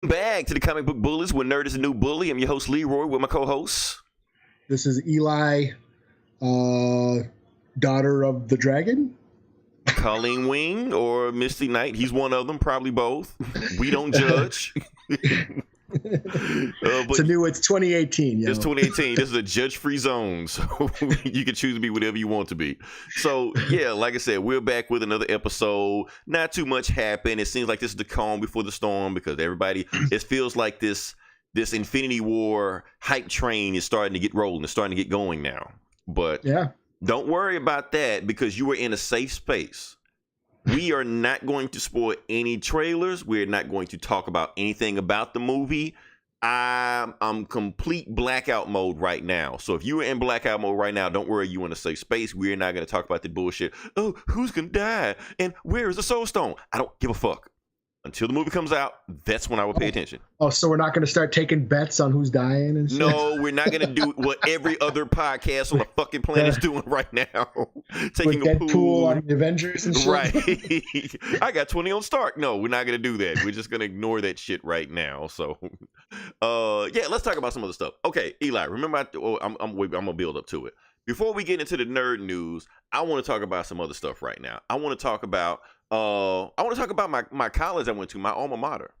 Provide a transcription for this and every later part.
Back to the Comic Book Bullies, where nerd is a new bully. I'm your host, Leroy, with my co-hosts. This is Eli, daughter of the dragon. Colleen Wing or Misty Knight. He's one of them, probably both. We don't judge. It's 2018. It's 2018. This is a judge-free zone, so you can choose to be whatever you want to be. So, yeah, like I said, we're back with another episode. Not too much happened. It seems like this is the calm before the storm because it feels like this Infinity War hype train is starting to get rolling. It's starting to get going now. But yeah, don't worry about that because you are in a safe space. We are not going to spoil any trailers. We're not going to talk about anything about the movie. I'm complete blackout mode right now. So if you are in blackout mode right now, don't worry, you're in a safe space. We're not going to talk about the bullshit. Oh, who's going to die? And where is the Soul Stone? I don't give a fuck. Until the movie comes out, that's when I will pay attention. Oh, so we're not going to start taking bets on who's dying and shit? No, we're not going to do what every other podcast on the fucking planet is doing right now. Taking a pool on the Avengers and shit. Right. I got 20 on Stark. No, we're not going to do that. We're just going to ignore that shit right now. So, yeah, let's talk about some other stuff. Okay, Eli, remember, I'm going to build up to it. Before we get into the nerd news, I want to talk about some other stuff right now. I want to talk about my college I went to, my alma mater.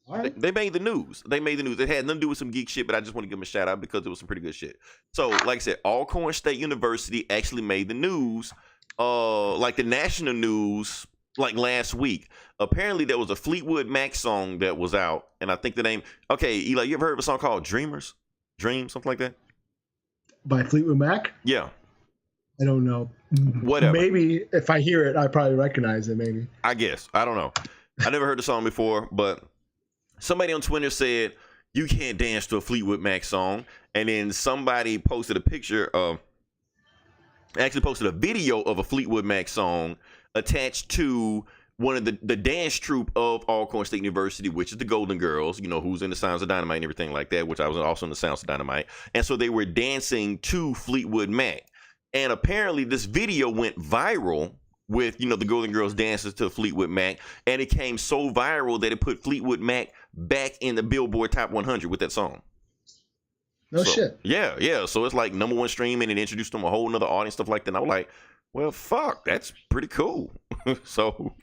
All right. They made the news. It had nothing to do with some geek shit, but I just want to give them a shout out because it was some pretty good shit. So, like I said, Alcorn State University actually made the news, like the national news, like last week. Apparently, there was a Fleetwood Mac song that was out, and I think the name. Okay, Eli, you ever heard of a song called Dreams, something like that? By Fleetwood Mac? Yeah. I don't know. Whatever. Maybe if I hear it, I probably recognize it. Maybe. I guess. I don't know. I never heard the song before, but somebody on Twitter said you can't dance to a Fleetwood Mac song, and then somebody posted a video of a Fleetwood Mac song attached to one of the dance troupe of Alcorn State University, which is the Golden Girls, who's in the Sounds of Dynamite and everything like that, which I was also in the Sounds of Dynamite. And so they were dancing to Fleetwood Mac. And apparently this video went viral with, the Golden Girls dances to Fleetwood Mac. And it came so viral that it put Fleetwood Mac back in the Billboard Top 100 with that song. No shit. Yeah. So it's like number one streaming and introduced them a whole nother audience, stuff like that. And I was like, well, fuck, that's pretty cool. So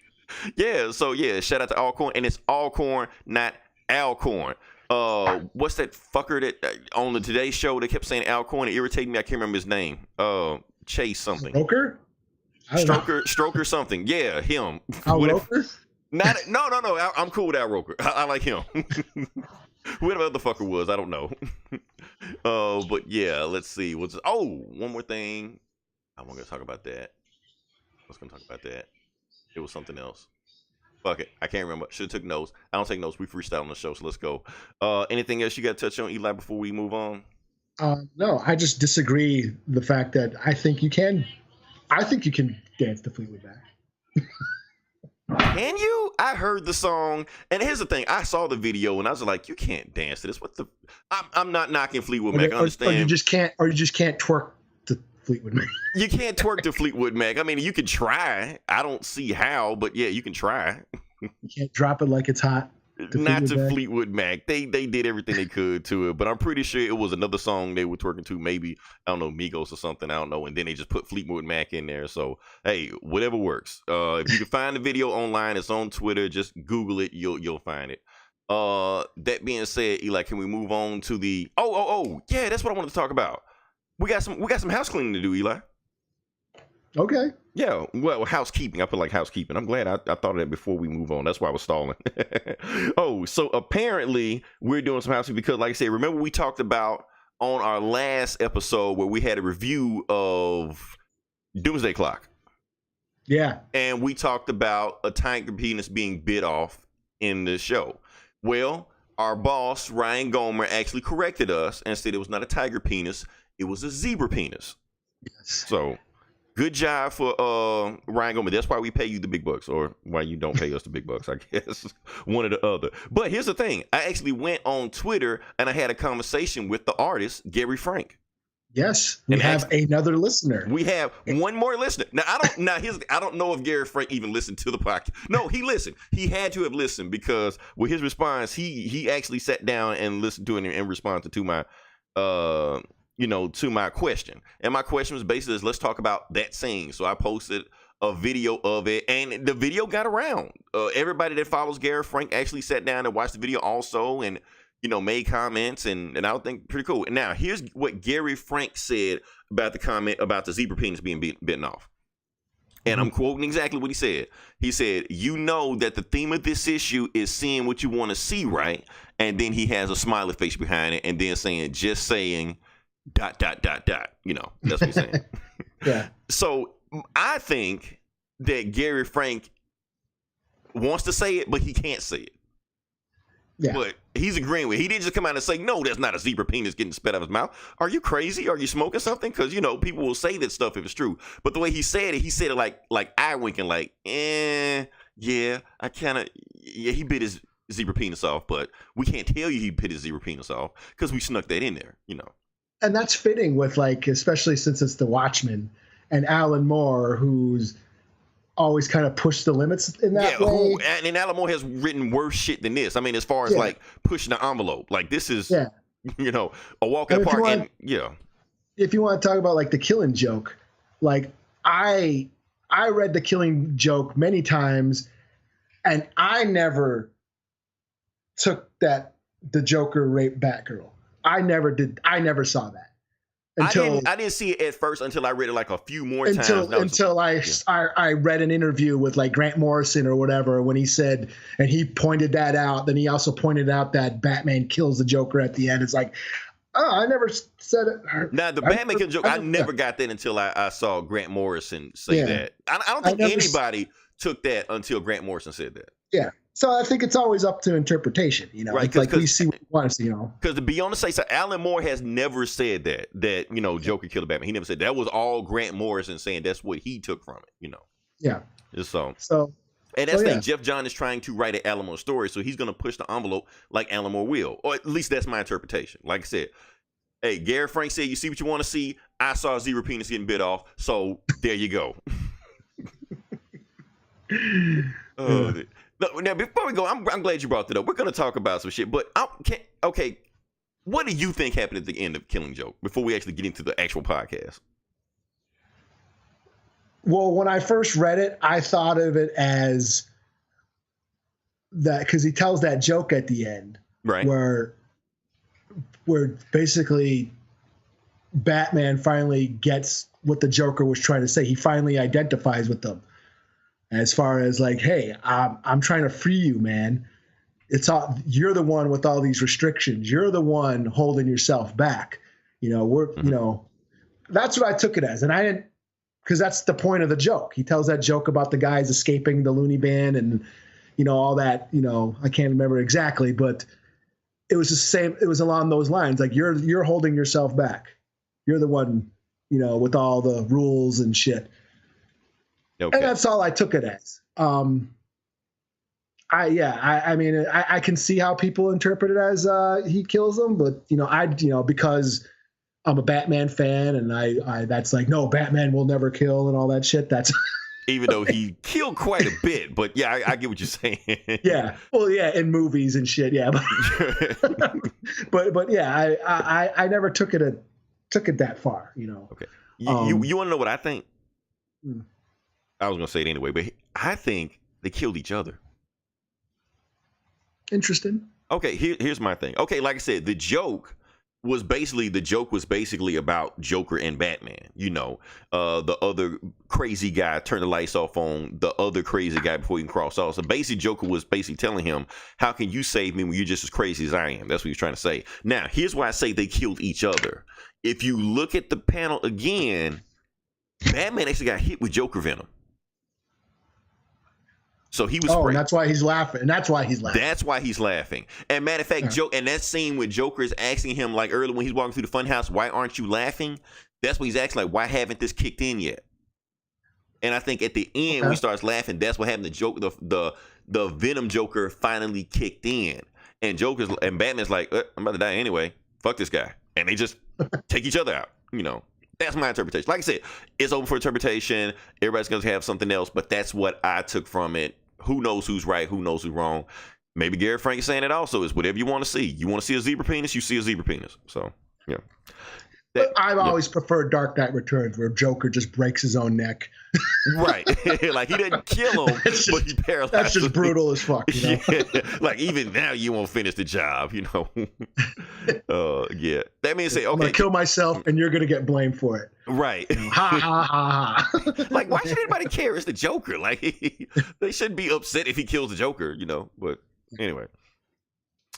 shout out to Alcorn. And it's Alcorn, not Alcorn. What's that fucker that on the Today Show that kept saying Alcorn? It irritated me. I can't remember his name. Chase something. Stroker something. Yeah, him. Al Roker? No. I'm cool with Al Roker. I like him. Whoever the other fucker was, I don't know. But yeah, let's see. One more thing. I wasn't gonna talk about that. It was something else. Fuck it. I can't remember. Should have took notes. I don't take notes. We freestyle on the show, so let's go. Anything else you got to touch on, Eli, before we move on? No, I just disagree the fact that I think you can dance to Fleetwood Mac. Can you? I heard the song, and here's the thing. I saw the video, and I was like, you can't dance to this. What the? I'm not knocking Fleetwood Mac. I understand. Or you just can't twerk to Fleetwood Mac. You can't twerk to Fleetwood Mac. I mean, you can try. I don't see how, but yeah, you can try. You can't drop it like it's hot. Not to Fleetwood Mac. They did everything they could to it, but I'm pretty sure it was another song they were twerking to. Maybe, I don't know, Migos or something. I don't know. And then they just put Fleetwood Mac in there. So hey, whatever works. If you can find the video online, it's on Twitter. Just Google it. You'll find it. That being said, Eli, can we move on to the? Yeah, that's what I wanted to talk about. We got some house cleaning to do, Eli. Okay. Yeah, well, housekeeping. I put like housekeeping. I'm glad I thought of that before we move on. That's why I was stalling. So apparently we're doing some housekeeping because, like I said, remember we talked about on our last episode where we had a review of Doomsday Clock. Yeah. And we talked about a tiger penis being bit off in the show. Well, our boss, Ryan Gomer, actually corrected us and said it was not a tiger penis. It was a zebra penis. Yes. So good job for Ryan Gomer. That's why we pay you the big bucks, or why you don't pay us the big bucks, I guess. One or the other. But here's the thing. I actually went on Twitter and I had a conversation with the artist, Gary Frank. Yes, we And have another listener. We have one more listener. Now I don't know if Gary Frank even listened to the podcast. No, he listened. He had to have listened because with his response, he actually sat down and listened to it in response to my to my question. And my question was basically let's talk about that scene. So I posted a video of it, and the video got around. Everybody that follows Gary Frank actually sat down and watched the video also, and made comments, and I would think pretty cool. Now, here's what Gary Frank said about the comment about the zebra penis being bitten off. And I'm quoting exactly what he said. He said, "You know that the theme of this issue is seeing what you want to see, right?" And then he has a smiley face behind it, and then saying, "Just saying, ... That's what he's saying. Yeah. So I think that Gary Frank wants to say it, but he can't say it. Yeah. But he's agreeing with it. He didn't just come out and say, "No, that's not a zebra penis getting spit out of his mouth." Are you crazy? Are you smoking something? Because, people will say that stuff if it's true. But the way he said it like eye winking, like, yeah, I kind of, yeah, he bit his zebra penis off, but we can't tell you he bit his zebra penis off because we snuck that in there, And that's fitting with, especially since it's the Watchmen and Alan Moore, who's always kind of pushed the limits in that way. And Alan Moore has written worse shit than this. I mean, as far as pushing the envelope, this is, a walk in the park. If you want to talk about the Killing Joke, I read the Killing Joke many times, and I never took that the Joker raped Batgirl. I never did. I never saw that. I didn't see it at first until I read it a few more times. Until I read an interview with Grant Morrison or whatever when he said, and he pointed that out. Then he also pointed out that Batman kills the Joker at the end. It's I never said it. Now the Batman kills the Joker, I never got that until I saw Grant Morrison say that. I don't think anybody took that until Grant Morrison said that. Yeah. So I think it's always up to interpretation, right? We see what we want to see, Because to be honest, so Alan Moore has never said that Joker killed Batman. He never said that. Was all Grant Morrison saying that's what he took from it, Yeah. So and that's the thing. Jeff John is trying to write an Alan Moore story, so he's going to push the envelope like Alan Moore will, or at least that's my interpretation. Like I said, hey, Gary Frank said, "You see what you want to see." I saw a zebra penis getting bit off, so there you go. Now, before we go, I'm glad you brought that up. We're going to talk about some shit, but what do you think happened at the end of Killing Joke before we actually get into the actual podcast? Well, when I first read it, I thought of it as that because he tells that joke at the end, right? Where basically Batman finally gets what the Joker was trying to say. He finally identifies with them. As far as hey, I'm trying to free you, man. You're the one with all these restrictions. You're the one holding yourself back. That's what I took it as. And I didn't, because that's the point of the joke. He tells that joke about the guys escaping the loony bin and, all that, I can't remember exactly, but it was the same. It was along those lines. You're holding yourself back. You're the one, with all the rules and shit. Okay. And that's all I took it as. I can see how people interpret it as he kills them, but because I'm a Batman fan and I that's no, Batman will never kill and all that shit. That's even though he killed quite a bit, but yeah, I get what you're saying. Yeah, well, yeah, in movies and shit, yeah, but yeah, I never took it that far, Okay, you want to know what I think? I was going to say it anyway, but I think they killed each other. Interesting. Okay, here's my thing. Okay, like I said, the joke was basically about Joker and Batman. The other crazy guy turned the lights off on the other crazy guy before he can cross off. So basically, Joker was basically telling him, "How can you save me when you're just as crazy as I am?" That's what he's trying to say. Now, here's why I say they killed each other. If you look at the panel again, Batman actually got hit with Joker venom. So he was. Oh, and that's why he's laughing. That's why he's laughing. And matter of fact, and that scene with Joker is asking him earlier when he's walking through the funhouse, "Why aren't you laughing?" That's what he's asking, why haven't this kicked in yet? And I think at the end when he starts laughing, that's what happened. The joke, the Venom Joker finally kicked in, and Batman's like, "I'm about to die anyway. Fuck this guy," and they just take each other out. That's my interpretation. Like I said, it's open for interpretation. Everybody's going to have something else, but that's what I took from it. Who knows who's right? Who knows who's wrong? Maybe Gary Frank is saying it also. Is whatever you want to see. You want to see a zebra penis, you see a zebra penis. So, yeah. But I've always preferred Dark Knight Returns, where Joker just breaks his own neck. Right. Like, he didn't kill him, but he paralyzed him. That's just brutal as fuck, Yeah. Like, even now, you won't finish the job, Yeah. That means say, okay. I'm going to kill myself, and you're going to get blamed for it. Right. Ha, ha, ha, ha. Like, why should anybody care? It's the Joker. Like, they shouldn't be upset if he kills the Joker, But anyway.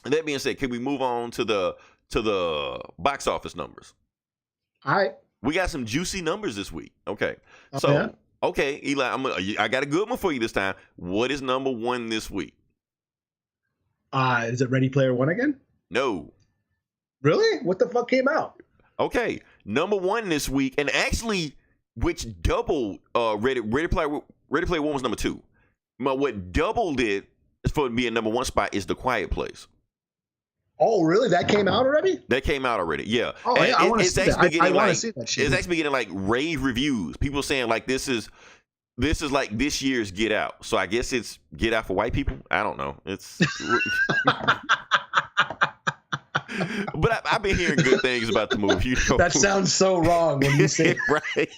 That being said, can we move on to the box office numbers? We got some juicy numbers this week. Okay. So, yeah? Okay, Eli, I got a good one for you this time. What is number one this week? Is it Ready Player One again? No. Really? What the fuck came out? Okay, number one this week, and actually, which doubled Ready Player One was number two. But what doubled it for it being number one spot is The Quiet Place. Oh, really? That came out already? That came out already, yeah. Oh, yeah, I want to see that. I want to see that shit. It's actually getting like rave reviews. People saying like this is like this year's Get Out. So I guess it's Get Out for white people. I don't know. It's, but I've been hearing good things about the movie. That sounds so wrong when you say right.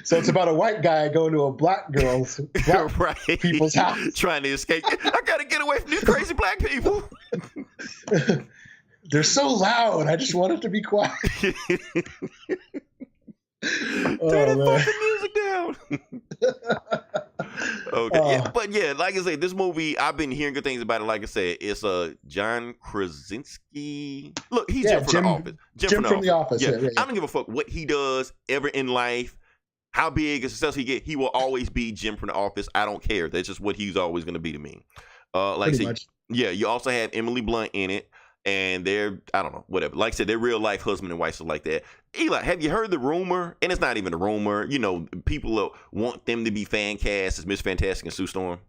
So it's about a white guy going to a black people's house, trying to escape. I gotta get away from these crazy black people. They're so loud. I just want it to be quiet. Turn the fucking music down. Okay, yeah, but yeah, like I said, this movie, I've been hearing good things about it. Like I said, it's John Krasinski. Look, he's Jim from The Office. Jim from The Office. Yeah. Yeah. I don't give a fuck what he does ever in life, how big a success he get. He will always be Jim from The Office. I don't care. That's just what he's always going to be to me. Like I said, yeah, you also have Emily Blunt in it. And they're, I don't know, whatever. Like I said, they're real life husband and wife, stuff like that. Eli, have you heard the rumor? And it's not even a rumor. People want them to be fan cast as Miss Fantastic and Sue Storm.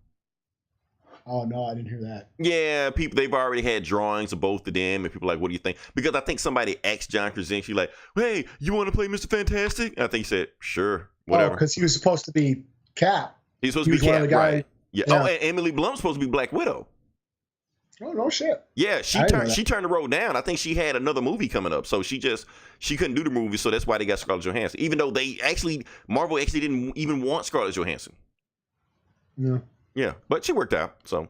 Oh, no, I didn't hear that. Yeah, they've already had drawings of both of them. And people are like, what do you think? Because I think somebody asked John Krasinski, like, hey, you want to play Mr. Fantastic? And I think he said, sure, whatever. Oh, because he was supposed to be Cap. He's supposed to be Cap, right? Yeah. Yeah. Oh, and Emily Blunt's supposed to be Black Widow. Oh, no shit. Yeah, she turned the road down. I think she had another movie coming up, so she couldn't do the movie, so that's why they got Scarlett Johansson. Even though Marvel actually didn't even want Scarlett Johansson. Yeah. Yeah, but she worked out. So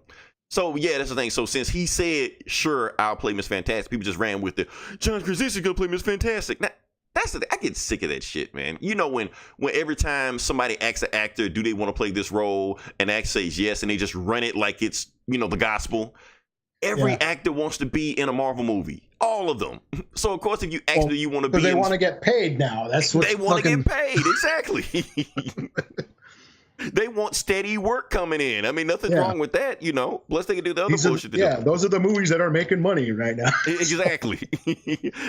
yeah, that's the thing. So since he said, sure, I'll play Miss Fantastic, people just ran with it. John Krasinski's gonna play Miss Fantastic. Now, that's the thing. I get sick of that shit, man. When every time somebody asks an actor, do they want to play this role, and the actor says yes, and they just run it like it's the gospel. Every actor wants to be in a Marvel movie. All of them. So, of course, if you actually you want to be... Because they want to get paid now. That's what they want to get paid. Exactly. They want steady work coming in. I mean, nothing's wrong with that, Plus, they can do the other bullshit. Those are the movies that are making money right now. Exactly.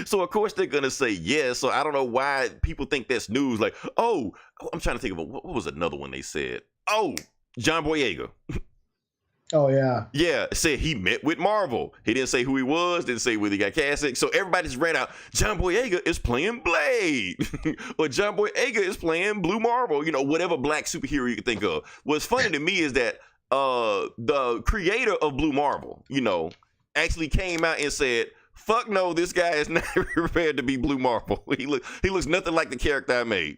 So, of course, they're going to say yes. So, I don't know why people think that's news. Like, oh, I'm trying to think of what was another one they said? Oh, John Boyega. Oh, yeah. Yeah, said he met with Marvel. He didn't say who he was, didn't say whether he got casted. So everybody just ran out, John Boyega is playing Blade. Or John Boyega is playing Blue Marvel. Whatever black superhero you can think of. What's funny to me is that the creator of Blue Marvel, actually came out and said, fuck no, this guy is not prepared to be Blue Marvel. He looks nothing like the character I made,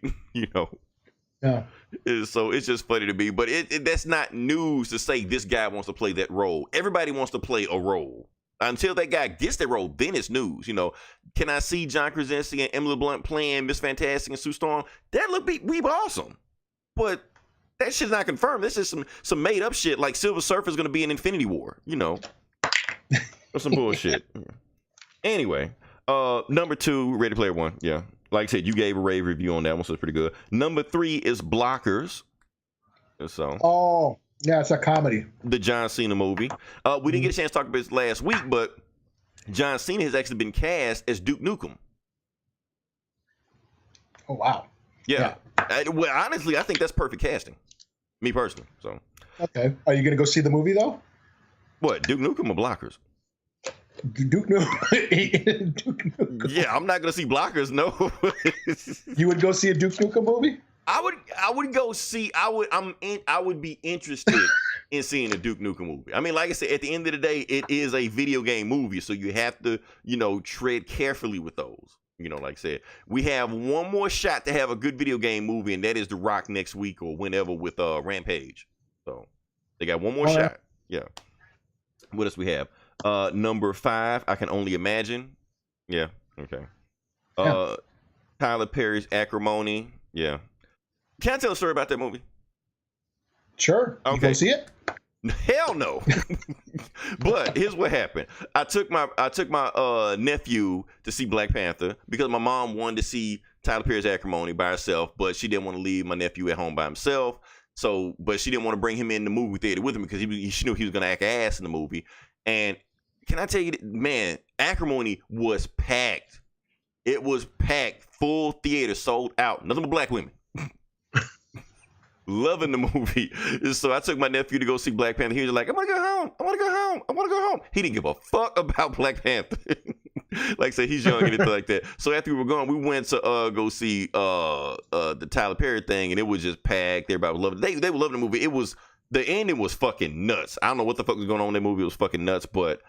Yeah. So it's just funny to me, but that's not news to say this guy wants to play that role. Everybody wants to play a role. Until that guy gets that role, then it's news. Can I see John Krasinski and Emily Blunt playing Miss Fantastic and Sue Storm? That look be awesome. But that shit's not confirmed. This is some made up shit like Silver Surfer is going to be in Infinity War, or some bullshit. Anyway, number 2, Ready Player One. Yeah. Like I said, you gave a rave review on that one, so it's pretty good. Number 3 is Blockers. So, oh, yeah, it's a comedy. The John Cena movie. We didn't get a chance to talk about this last week, but John Cena has actually been cast as Duke Nukem. Oh, wow. Yeah. Well, honestly, I think that's perfect casting. Me personally. So. Okay. Are you going to go see the movie, though? What, Duke Nukem or Blockers? Duke Nukem. Duke Nukem. Yeah, I'm not gonna see Blockers. No. You would go see a Duke Nukem movie? I would go see. I would be interested in seeing a Duke Nukem movie. I mean, like I said, at the end of the day, it is a video game movie, so you have to, tread carefully with those. Like I said, we have one more shot to have a good video game movie, and that is The Rock next week or whenever with Rampage. So they got one more shot. Yeah. What else we have? Number 5, I Can Only Imagine. Yeah. Okay. Tyler Perry's Acrimony. Yeah. Can I tell a story about that movie? Sure. Okay. You go see it? Hell no. But here's what happened. I took my nephew to see Black Panther because my mom wanted to see Tyler Perry's Acrimony by herself, but she didn't want to leave my nephew at home by himself. So, but she didn't want to bring him in the movie theater with him because she knew he was gonna act ass in the movie. And can I tell you, man, Acrimony was packed. It was packed, full theater, sold out. Nothing but black women. Loving the movie. So I took my nephew to go see Black Panther. He was like, I want to go home. I want to go home. I want to go home. He didn't give a fuck about Black Panther. Like I said, he's young and anything like that. So after we were gone, we went to go see the Tyler Perry thing, and it was just packed. Everybody was loving it. They were loving the movie. It was, the ending was fucking nuts. I don't know what the fuck was going on in that movie. It was fucking nuts. But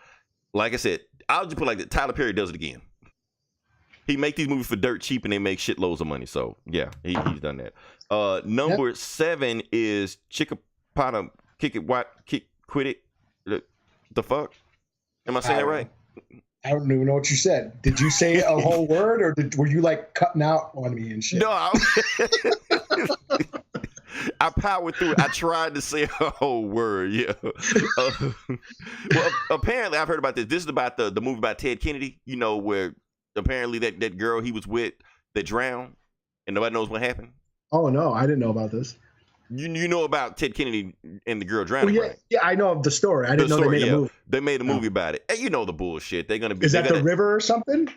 like I said, I'll just put it like that. Tyler Perry does it again. He make these movies for dirt cheap, and they make shitloads of money. So yeah, he's done that. Number 7 is Chickapata Kick It What Kick Quit It. The fuck? Am I saying that right? I don't even know what you said. Did you say a whole word, or were you like cutting out on me and shit? No, I powered through it. I tried to say a whole word. Yeah. Well, apparently I've heard about this. This is about the movie about Ted Kennedy. Where apparently that girl he was with that drowned, and nobody knows what happened. Oh no, I didn't know about this. You know about Ted Kennedy and the girl drowning, right? Yeah, I know of the story. I didn't know they made a movie. They made a movie about it. And you know the bullshit. They're gonna be. Is that the river or something?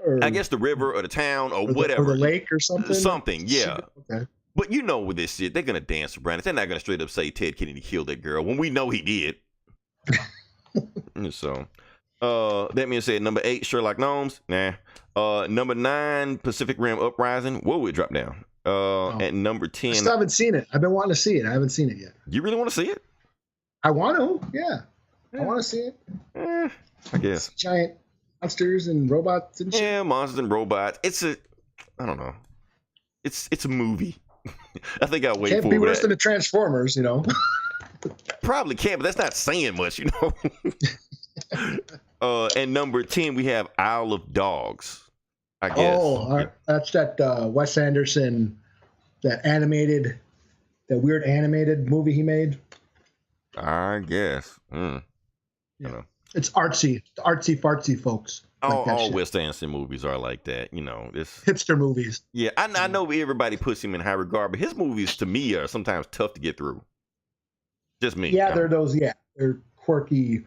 Or, I guess the river or the town or whatever. Or the lake or something. Something, yeah. Okay. But with this shit, they're gonna dance around it. They're not gonna straight up say Ted Kennedy killed that girl when we know he did. So, that means said number 8, Sherlock Gnomes. Nah. Number 9, Pacific Rim Uprising. Whoa, it dropped down. And number 10. I still haven't seen it. I've been wanting to see it. I haven't seen it yet. You really want to see it? I want to. Yeah. I want to see it. I guess. Giant monsters and robots and shit. Yeah, monsters and robots. I don't know. It's a movie. I think I'll wait for it. Can't be worse than the Transformers, Probably can't, but that's not saying much, And number 10, we have Isle of Dogs. I guess. Oh, that's that Wes Anderson, that weird animated movie he made. I guess. Yeah. It's artsy fartsy folks. All Wes Anderson movies are like that, It's hipster movies. Yeah, I know everybody puts him in high regard, but his movies to me are sometimes tough to get through. Just me. Yeah, they're quirky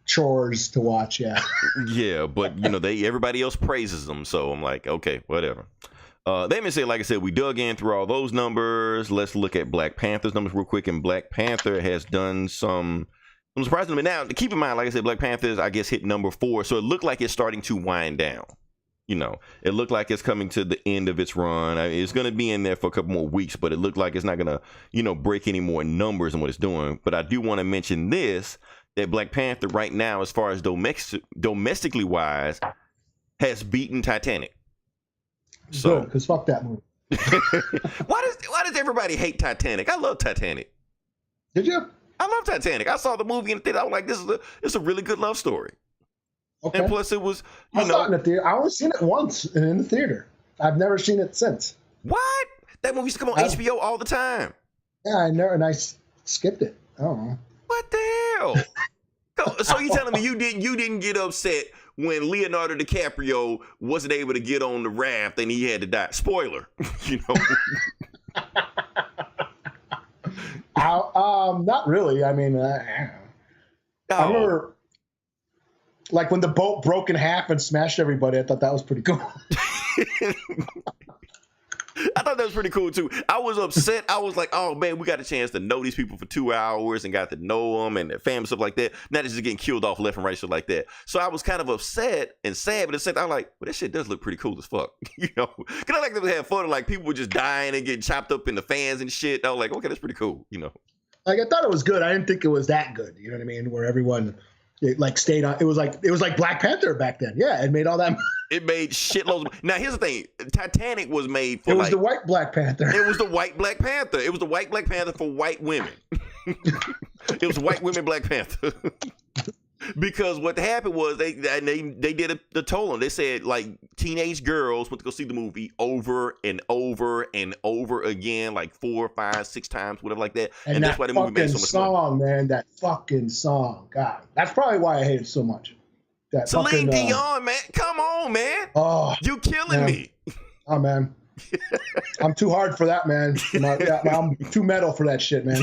chores to watch. Yeah. Yeah, but everybody else praises them, so I'm like, okay, whatever. Let me say, like I said, we dug in through all those numbers. Let's look at Black Panther's numbers real quick, and Black Panther has done some surprisingly. Now, keep in mind, like I said, Black Panther's, I guess, hit number 4, so it looked like it's starting to wind down. It looked like it's coming to the end of its run. I mean, it's going to be in there for a couple more weeks, but it looked like it's not going to, break any more numbers than what it's doing. But I do want to mention this, that Black Panther right now, as far as domestically wise, has beaten Titanic. So, because fuck that movie. Why does everybody hate Titanic? I love Titanic. Did you? I love Titanic. I saw the movie in the theater. I was like, it's a really good love story. Okay. And plus, it was I saw it in the theater. I only seen it once in the theater. I've never seen it since. What? That movie used to come on HBO all the time. Yeah, I know, and I skipped it. I don't know. What the hell? So you telling me you didn't get upset when Leonardo DiCaprio wasn't able to get on the raft and he had to die? Spoiler, Not really. I mean, I remember, like when the boat broke in half and smashed everybody. I thought that was pretty cool. I thought that was pretty cool too. I was upset. I was like, oh man, we got a chance to know these people for 2 hours and got to know them and their family, stuff like that. Now they're just getting killed off left and right, shit like that. So I was kind of upset and sad, but at the same time, I'm like, well, that shit does look pretty cool as fuck. You know? Because I like to have fun. Like, people were just dying and getting chopped up in the fans and shit. I was like, okay, that's pretty cool, you know? Like, I thought it was good. I didn't think it was that good. You know what I mean? Where everyone like stayed on. It was like Black Panther back then. Yeah, it made all that. It made shitloads. Now here's the thing: Titanic was made for. It was the white Black Panther. It was the white Black Panther. It was the white Black Panther for white women. It was white women Black Panther. Because what happened was they did the toll on. They said like teenage girls went to go see the movie over and over and over again, like 4, 5, 6 times, whatever like that. And that's why the movie made so much song, money. Man, that fucking song. God, that's probably why I hate it so much. That Celine Dion, man, come on, man. Oh, you killing me. Oh man, I'm too hard for that, man. I'm too metal for that shit, man.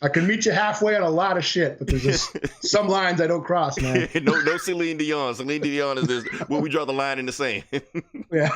I can meet you halfway on a lot of shit, but there's just some lines I don't cross, man. no Celine Dion. Celine Dion is this where we draw the line in the sand. Yeah.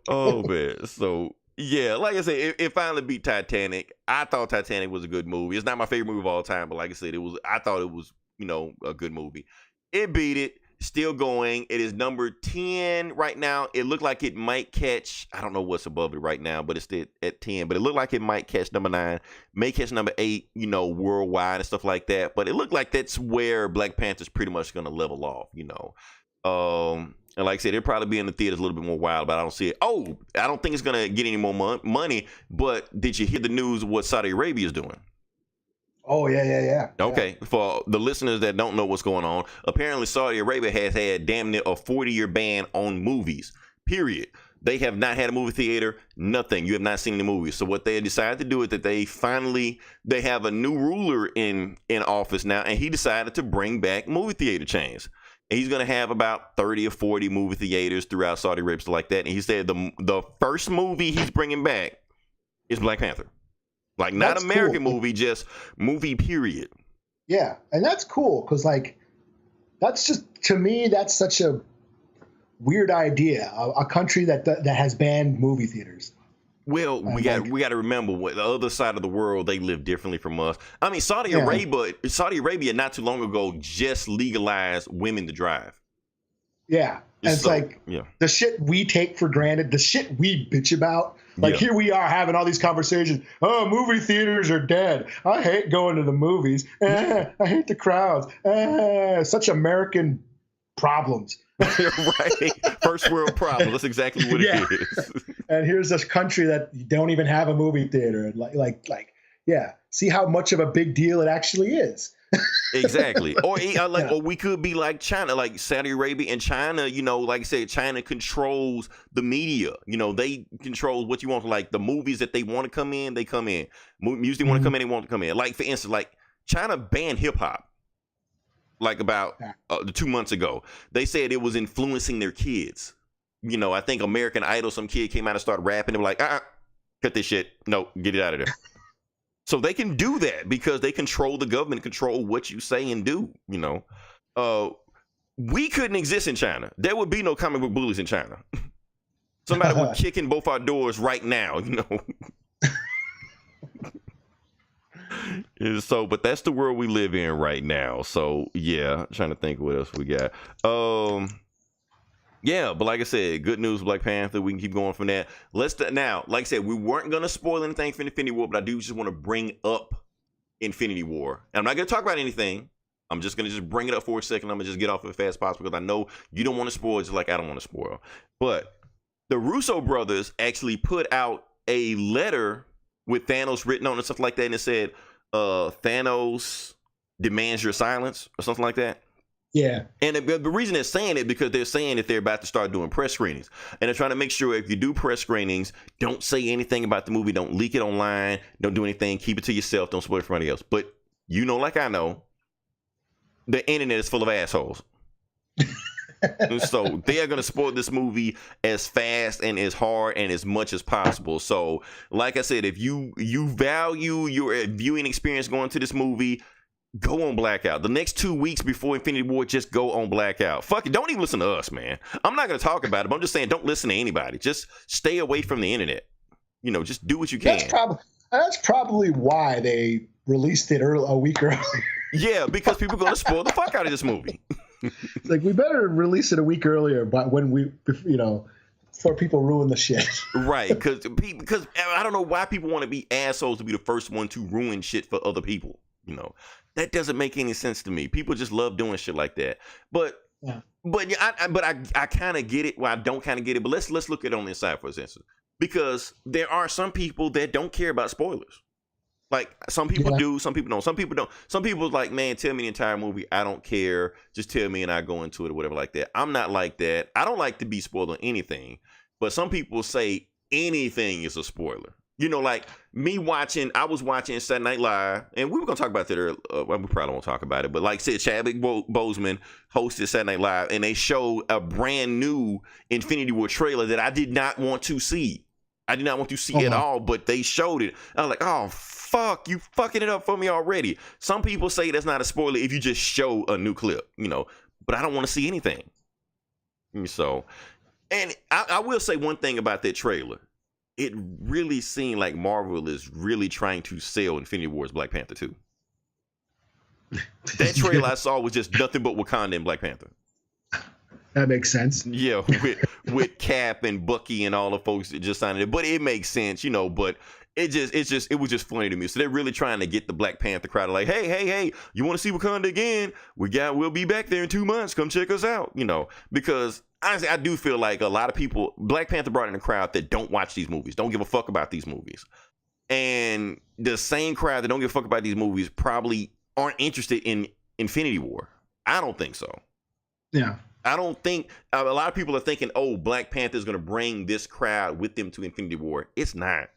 Oh man. So yeah, like I said, it finally beat Titanic. I thought Titanic was a good movie. It's not my favorite movie of all time, but like I said, I thought it was, a good movie. It beat it. Still going. It is number 10 right now. It looked like it might catch, I don't know what's above it right now, but it's at 10. But it looked like it might catch number 9, may catch number 8, worldwide and stuff like that. But it looked like that's where Black Panther's pretty much going to level off, And like I said, it'll probably be in the theaters a little bit more wild, but I don't see it. Oh, I don't think it's going to get any more money. But did you hear the news of what Saudi Arabia is doing? Oh, yeah. Okay, for the listeners that don't know what's going on, apparently Saudi Arabia has had damn near a 40-year ban on movies, period. They have not had a movie theater, nothing. You have not seen the movies. So what they decided to do is that they have a new ruler in office now, and he decided to bring back movie theater chains. And he's going to have about 30 or 40 movie theaters throughout Saudi Arabia, like that. And he said the first movie he's bringing back is Black Panther. Like, not that's American cool. Movie, just movie, period. Yeah, and that's cool because, like, that's just, to me, that's such a weird idea. A country that has banned movie theaters. Well, we got to remember, what the other side of the world, they live differently from us. I mean, Saudi Arabia not too long ago just legalized women to drive. Yeah. And it's the shit we take for granted, the shit we bitch about. Like, here we are having all these conversations. Oh, movie theaters are dead. I hate going to the movies. I hate the crowds. Such American problems. Right. First world problem. That's exactly what it is. And here's this country that don't even have a movie theater. And see how much of a big deal it actually is. Exactly. Or we could be like China, like Saudi Arabia and China, like I said, China controls the media. They control what you want. Like, the movies that they want to come in, they come in. Music they want to come in, they want to come in. Like, for instance, like China banned hip hop. Like about 2 months ago. They said it was influencing their kids. I think American Idol, some kid came out and started rapping. They were like, cut this shit. No, get it out of there. So they can do that because they control the government, control what you say and do, We couldn't exist in China. There would be no comic book bullies in China. Somebody would kick in both our doors right now, So, but that's the world we live in right now. So, yeah, trying to think what else we got. Yeah, but like I said, good news, Black Panther. We can keep going from that. Now, like I said, we weren't going to spoil anything for Infinity War, but I do just want to bring up Infinity War. And I'm not going to talk about anything. I'm just going to bring it up for a second. I'm going to just get off as fast as possible because I know you don't want to spoil, just like I don't want to spoil. But the Russo brothers actually put out a letter with Thanos written on and stuff like that, and it said, Thanos demands your silence or something like that. Yeah. And the reason they're saying it because they're saying that they're about to start doing press screenings. And they're trying to make sure if you do press screenings, don't say anything about the movie. Don't leak it online. Don't do anything. Keep it to yourself. Don't spoil it for anybody else. But like I know, the internet is full of assholes. So they are going to spoil this movie as fast and as hard and as much as possible. So like I said, if you value your viewing experience going to this movie, go on blackout. The next 2 weeks before Infinity War, just go on blackout. Fuck it. Don't even listen to us, man. I'm not going to talk about it, but I'm just saying don't listen to anybody. Just stay away from the internet. Just do what you can. That's probably why they released it a week earlier. Yeah, because people are going to spoil the fuck out of this movie. Like, we better release it a week earlier, but when before people ruin the shit. Right, because I don't know why people want to be assholes to be the first one to ruin shit for other people. That doesn't make any sense to me. People just love doing shit like that. But I kind of get it. Well, I don't kind of get it. But let's look at it on the inside for a second, because there are some people that don't care about spoilers. Like, some people do, some people don't. Some people don't. Some people like, man, tell me the entire movie. I don't care. Just tell me and I go into it or whatever like that. I'm not like that. I don't like to be spoiled on anything. But some people say anything is a spoiler. Like me I was watching Saturday Night Live, and we were going to talk about that earlier. We probably won't talk about it, but like I said, Chadwick Boseman hosted Saturday Night Live, and they showed a brand new Infinity War trailer that I did not want to see. I did not want to see at all, but they showed it. I was like, oh, fuck, you fucking it up for me already. Some people say that's not a spoiler if you just show a new clip, but I don't want to see anything. So, and I will say one thing about that trailer. It really seemed like Marvel is really trying to sell Infinity War's Black Panther 2. That trailer I saw was just nothing but Wakanda and Black Panther. That makes sense. Yeah, with Cap and Bucky and all the folks that just signed it. But it makes sense, but it was just funny to me. So they're really trying to get the Black Panther crowd like, hey, you want to see Wakanda again? We'll be back there in 2 months. Come check us out, because honestly, I do feel like a lot of people, Black Panther brought in a crowd that don't watch these movies, don't give a fuck about these movies. And the same crowd that don't give a fuck about these movies probably aren't interested in Infinity War. I don't think so. Yeah. I don't think, a lot of people are thinking, oh, Black Panther is going to bring this crowd with them to Infinity War. It's not.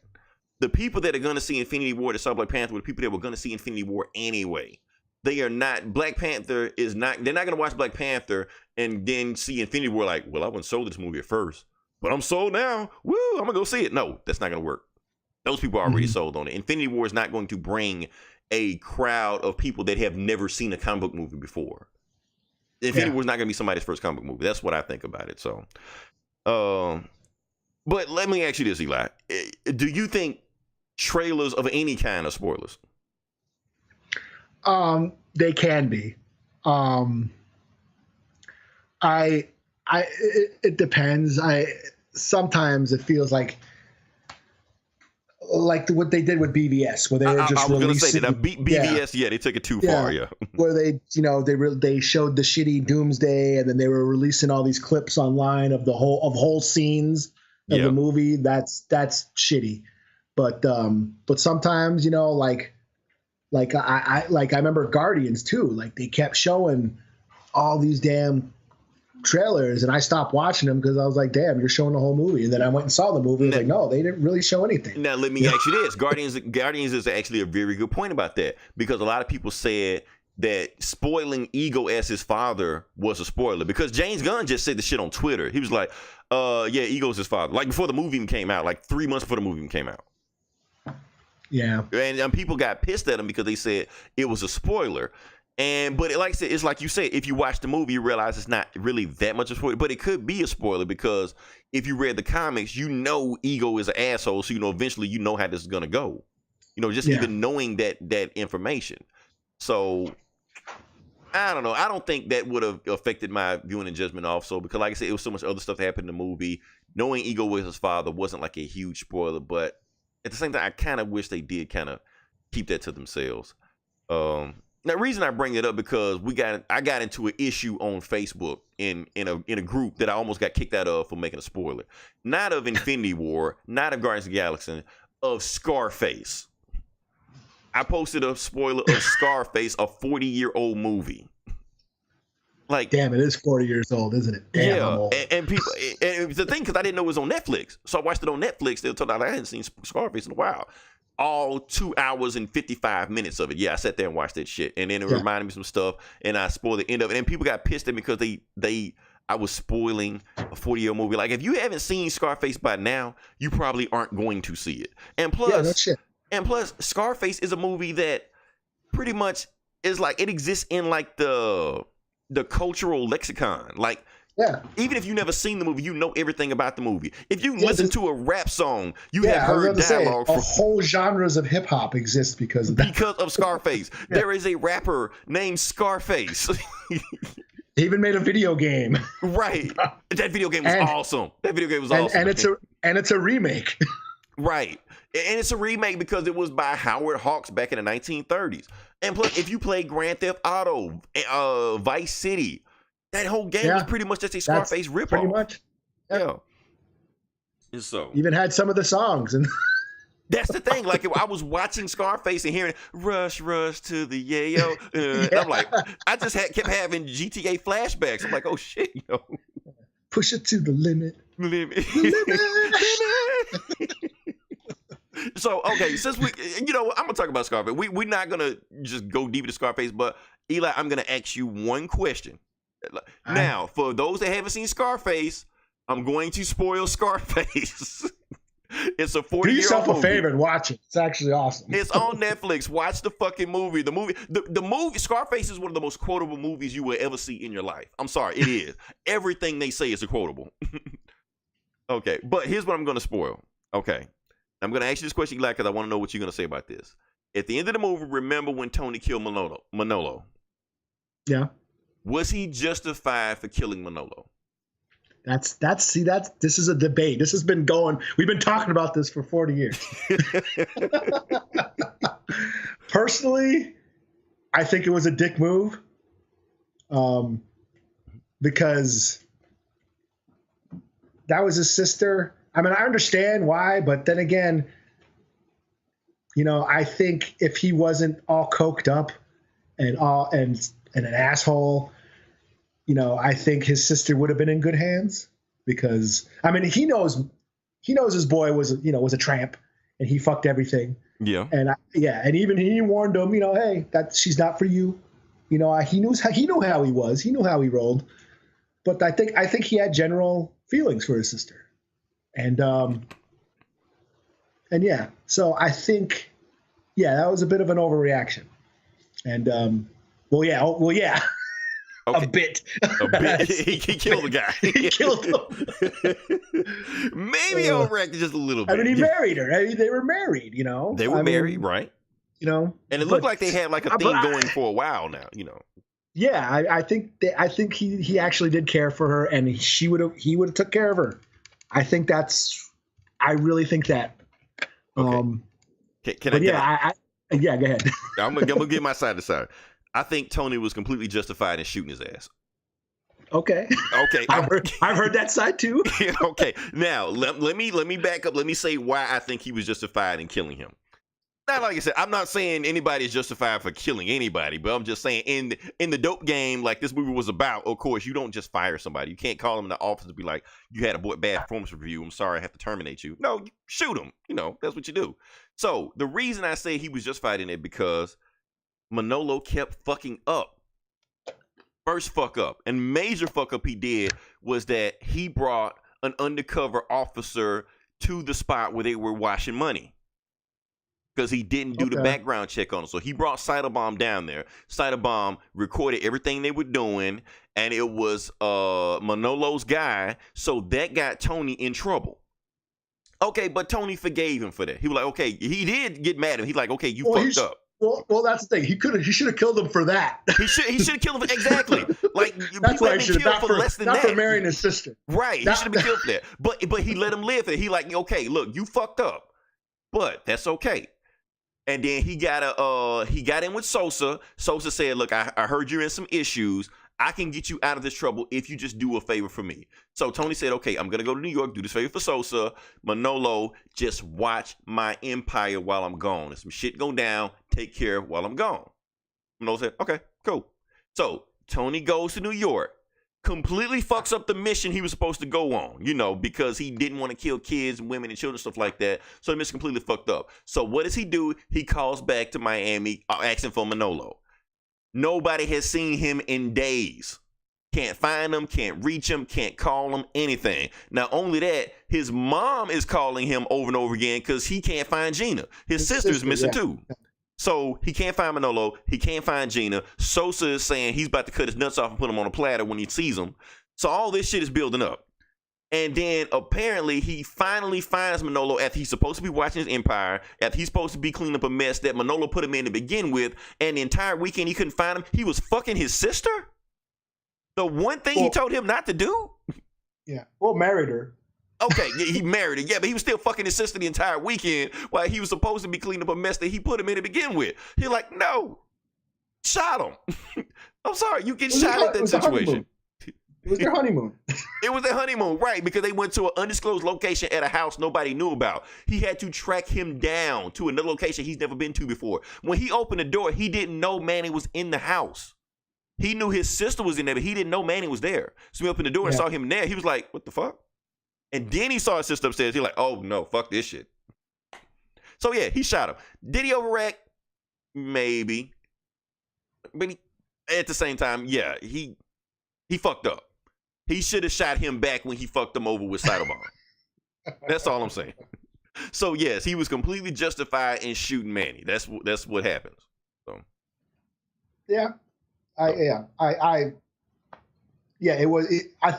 The people that are going to see Infinity War that saw Black Panther were the people that were going to see Infinity War anyway. They are not, Black Panther is not, they're not going to watch Black Panther and then see Infinity War like, well, I wasn't sold this movie at first, but I'm sold now. Woo, I'm going to go see it. No, that's not going to work. Those people are already sold on it. Infinity War is not going to bring a crowd of people that have never seen a comic book movie before. Infinity War is not going to be somebody's first comic book movie. That's what I think about it. So, but let me ask you this, Eli. Do you think trailers of any kind are spoilers? They can be. It depends. Sometimes it feels like what they did with BVS, where they were just releasing. I was going to say that BVS, they took it too far, where they showed the shitty Doomsday, and then they were releasing all these clips online of whole scenes of the movie. That's shitty. But sometimes, I remember Guardians too. Like, they kept showing all these damn trailers, and I stopped watching them because I was like, damn, you're showing the whole movie. And then I went and saw the movie, and I was like, no, they didn't really show anything. Now let me ask you this. Guardians is actually a very good point about that, because a lot of people said that spoiling Ego as his father was a spoiler, because James Gunn just said the shit on Twitter. He was like, Ego's his father, like before the movie even came out, like 3 months before the movie even came out. Yeah. And people got pissed at him because they said it was a spoiler. But like I said, it's like you said, if you watch the movie, you realize it's not really that much of a spoiler, but it could be a spoiler, because if you read the comics, Ego is an asshole. So, eventually how this is going to go, even knowing that information. So I don't know. I don't think that would have affected my viewing and judgment also, because like I said, it was so much other stuff that happened in the movie. Knowing Ego was his father wasn't like a huge spoiler, but at the same time, I kind of wish they did kind of keep that to themselves. Now, the reason I bring it up, because I got into an issue on Facebook in a group that I almost got kicked out of for making a spoiler. Not of Infinity War, not of Guardians of the Galaxy, of Scarface. I posted a spoiler of Scarface, a 40-year-old movie. Like, damn, it is 40 years old, isn't it? Damn, yeah, and people, and the thing, because I didn't know it was on Netflix, so I watched it on Netflix. They told me I hadn't seen Scarface in a while. All 2 hours and 55 minutes of it. Yeah, I sat there and watched that shit, and then it reminded me of some stuff, and I spoiled the end of it. And people got pissed at me because I was spoiling a 40-year-old movie. Like, if you haven't seen Scarface by now, you probably aren't going to see it. And plus, Scarface is a movie that pretty much is like it exists in like the cultural lexicon. Like, Yeah. even if you never seen the movie, you know everything about the movie. If you Yeah, listen to a rap song, you have I was heard about to say, dialogue whole genres of hip hop exist because of that. because of Scarface. There is a rapper named Scarface. They even made a video game. Right. That video game was awesome. That video game was awesome. And it's a remake. Right. And it's a remake because it was by Howard Hawks back in the 1930s. And plus, if you play Grand Theft Auto, Vice City, that whole game was pretty much just a Scarface ripoff. Pretty much. Yeah. And so even had some of the songs. And that's the thing. Like, if I was watching Scarface and hearing "Rush, Rush to the Yayo," and I'm like, I just kept having GTA flashbacks. I'm like, oh shit, push it to the limit. Limit. So, okay, since we, I'm gonna talk about Scarface. We're not gonna just go deep into Scarface, but Eli, I'm gonna ask you one question. Now, for those that haven't seen Scarface, I'm going to spoil Scarface. It's a 40-year-old movie. Do yourself a favor and watch it. It's actually awesome. It's on Netflix. Watch the fucking movie. The movie Scarface is one of the most quotable movies you will ever see in your life. I'm sorry, it is. Everything they say is a quotable. Okay, but here's what I'm going to spoil. Okay, I'm going to ask you this question, Eli, because I want to know what you're going to say about this. At the end of the movie, remember when Tony killed Manolo? Yeah. Was he justified for killing Manolo? This is a debate. This has been going. We've been talking about this for 40 years. Personally, I think it was a dick move. Because that was his sister. I mean, I understand why, but then again, I think if he wasn't all coked up and an asshole, I think his sister would have been in good hands because, I mean, he knows his boy was a tramp and he fucked everything. Yeah. And and even he warned him, hey, that she's not for you. He knew how he was. He knew how he rolled. But I think he had general feelings for his sister. And yeah, so I think, that was a bit of an overreaction. And, well, yeah. Okay. A bit. He killed the guy. He killed him. Maybe overreacted just a little bit. I mean, he married her. I mean, they were married, They were married, right? And it looked like they had like a thing going for a while now, Yeah, I think he actually did care for her, and he would have took care of her. I really think that. Okay. Can go ahead. I'm gonna get my side to side. I think Tony was completely justified in shooting his ass. Okay. I've heard that side too. Okay. Now let me back up. Let me say why I think he was justified in killing him. Now, like I said, I'm not saying anybody is justified for killing anybody, but I'm just saying in the dope game, like this movie was about, of course, you don't just fire somebody. You can't call them in the office and be like, you had a bad performance review. I'm sorry, I have to terminate you. No, you shoot him. That's what you do. So the reason I say he was justified in it because Manolo kept fucking up. First fuck up. And major fuck up he did was that he brought an undercover officer to the spot where they were washing money. Because he didn't do the background check on him. So he brought SpiderMan down there. SpiderMan recorded everything they were doing, and it was Manolo's guy. So that got Tony in trouble. Okay, but Tony forgave him for that. He was like, okay, he did get mad at him. He's like, okay, you fucked up. Well, that's the thing. He should have killed him for that. He should have killed him for, exactly. Like that's why he should have for less than that. Not for marrying his sister. Right. He should have been killed for that. But he let him live it. He like, okay, look, you fucked up, but that's okay. And then he got in with Sosa. Sosa said, look, I heard you're in some issues. I can get you out of this trouble if you just do a favor for me. So Tony said, okay, I'm going to go to New York, do this favor for Sosa. Manolo, just watch my empire while I'm gone. If some shit go down, take care while I'm gone. Manolo said, okay, cool. So Tony goes to New York, completely fucks up the mission he was supposed to go on, because he didn't want to kill kids and women and children, stuff like that. So the mission completely fucked up. So what does he do? He calls back to Miami, asking for Manolo. Nobody has seen him in days. Can't find him, can't reach him, can't call him, anything. Not only that, his mom is calling him over and over again because he can't find Gina. His sister's missing too. So he can't find Manolo. He can't find Gina. Sosa is saying he's about to cut his nuts off and put him on a platter when he sees him. So all this shit is building up. And then apparently he finally finds Manolo after he's supposed to be watching his empire, after he's supposed to be cleaning up a mess that Manolo put him in to begin with. And the entire weekend he couldn't find him. He was fucking his sister? The one thing he told him not to do? Yeah. Well, married her. Okay, he married her. Yeah, but he was still fucking his sister the entire weekend while he was supposed to be cleaning up a mess that he put him in to begin with. He's like, no, shot him. I'm sorry, you get shot at that situation. It was their honeymoon. It was their honeymoon, right? Because they went to an undisclosed location at a house nobody knew about. He had to track him down to another location he's never been to before. When he opened the door, he didn't know Manny was in the house. He knew his sister was in there, but he didn't know Manny was there. So he opened the door and saw him there. He was like, what the fuck? And then he saw his sister upstairs. He's like, oh, no, fuck this shit. So, yeah, he shot him. Did he overreact? Maybe. But at the same time, yeah, he fucked up. He should have shot him back when he fucked him over with Cyberman. That's all I'm saying. So, yes, he was completely justified in shooting Manny. That's what happens. So. Yeah. I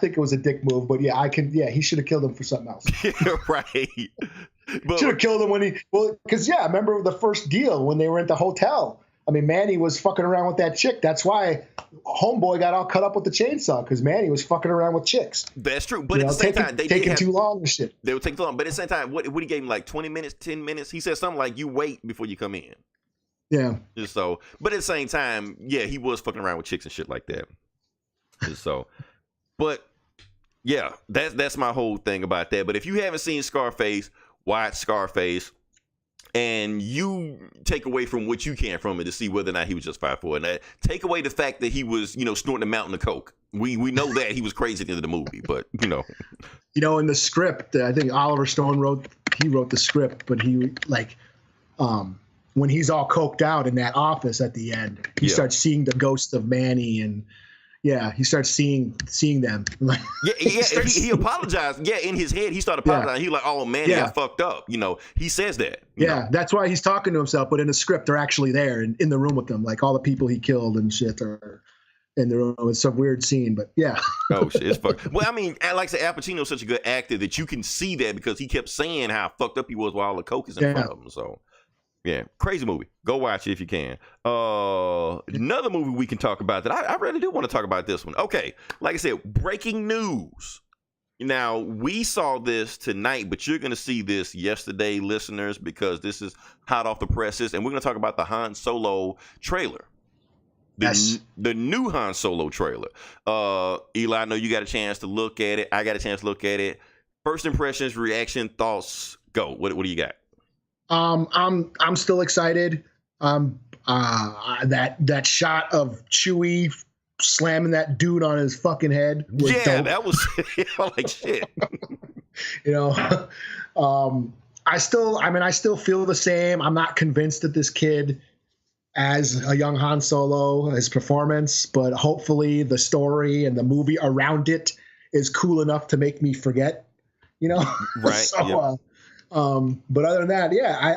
think it was a dick move, but he should have killed him for something else. Right. But, should have killed him because remember the first deal when they were at the hotel. I mean, Manny was fucking around with that chick. That's why Homeboy got all cut up with the chainsaw, because Manny was fucking around with chicks. That's true. But at the same time, they taking too long and shit. They would take too long. But at the same time, what he gave him, like 20 minutes, 10 minutes? He said something like, you wait before you come in. Yeah. So, but at the same time, yeah, he was fucking around with chicks and shit like that. So, but yeah, that's my whole thing about that. But if you haven't seen Scarface, watch Scarface, and you take away from what you can from it to see whether or not he was just 5'4". And take away the fact that he was, snorting a mountain of coke. We know that he was crazy at the end of the movie, but in the script, I think Oliver Stone wrote the script, but he when he's all coked out in that office at the end, he starts seeing the ghost of Manny, and he starts seeing them. He apologized. Yeah, in his head, he started apologizing. He was like, "Oh, Manny got fucked up." He says that. That's why he's talking to himself. But in the script, they're actually there in the room with them, like all the people he killed and shit are in the room. It's some weird scene, but yeah. Oh shit, it's fucked. Well, I mean, like I said, Al Pacino's such a good actor that you can see that because he kept saying how fucked up he was while all the coke is in front of him. So. Yeah, crazy movie. Go watch it if you can. Another movie we can talk about that I really do want to talk about this one. Okay, like I said, breaking news. Now, we saw this tonight, but you're going to see this yesterday, listeners, because this is hot off the presses, and we're going to talk about the Han Solo trailer. The new Han Solo trailer. Eli, I know you got a chance to look at it. I got a chance to look at it. First impressions, reaction, thoughts, go. What do you got? I'm still excited. That shot of Chewie slamming that dude on his fucking head was dope. That was like shit. I still feel the same. I'm not convinced that this kid as a young Han Solo, his performance, but hopefully the story and the movie around it is cool enough to make me forget, Right. So, but other than that,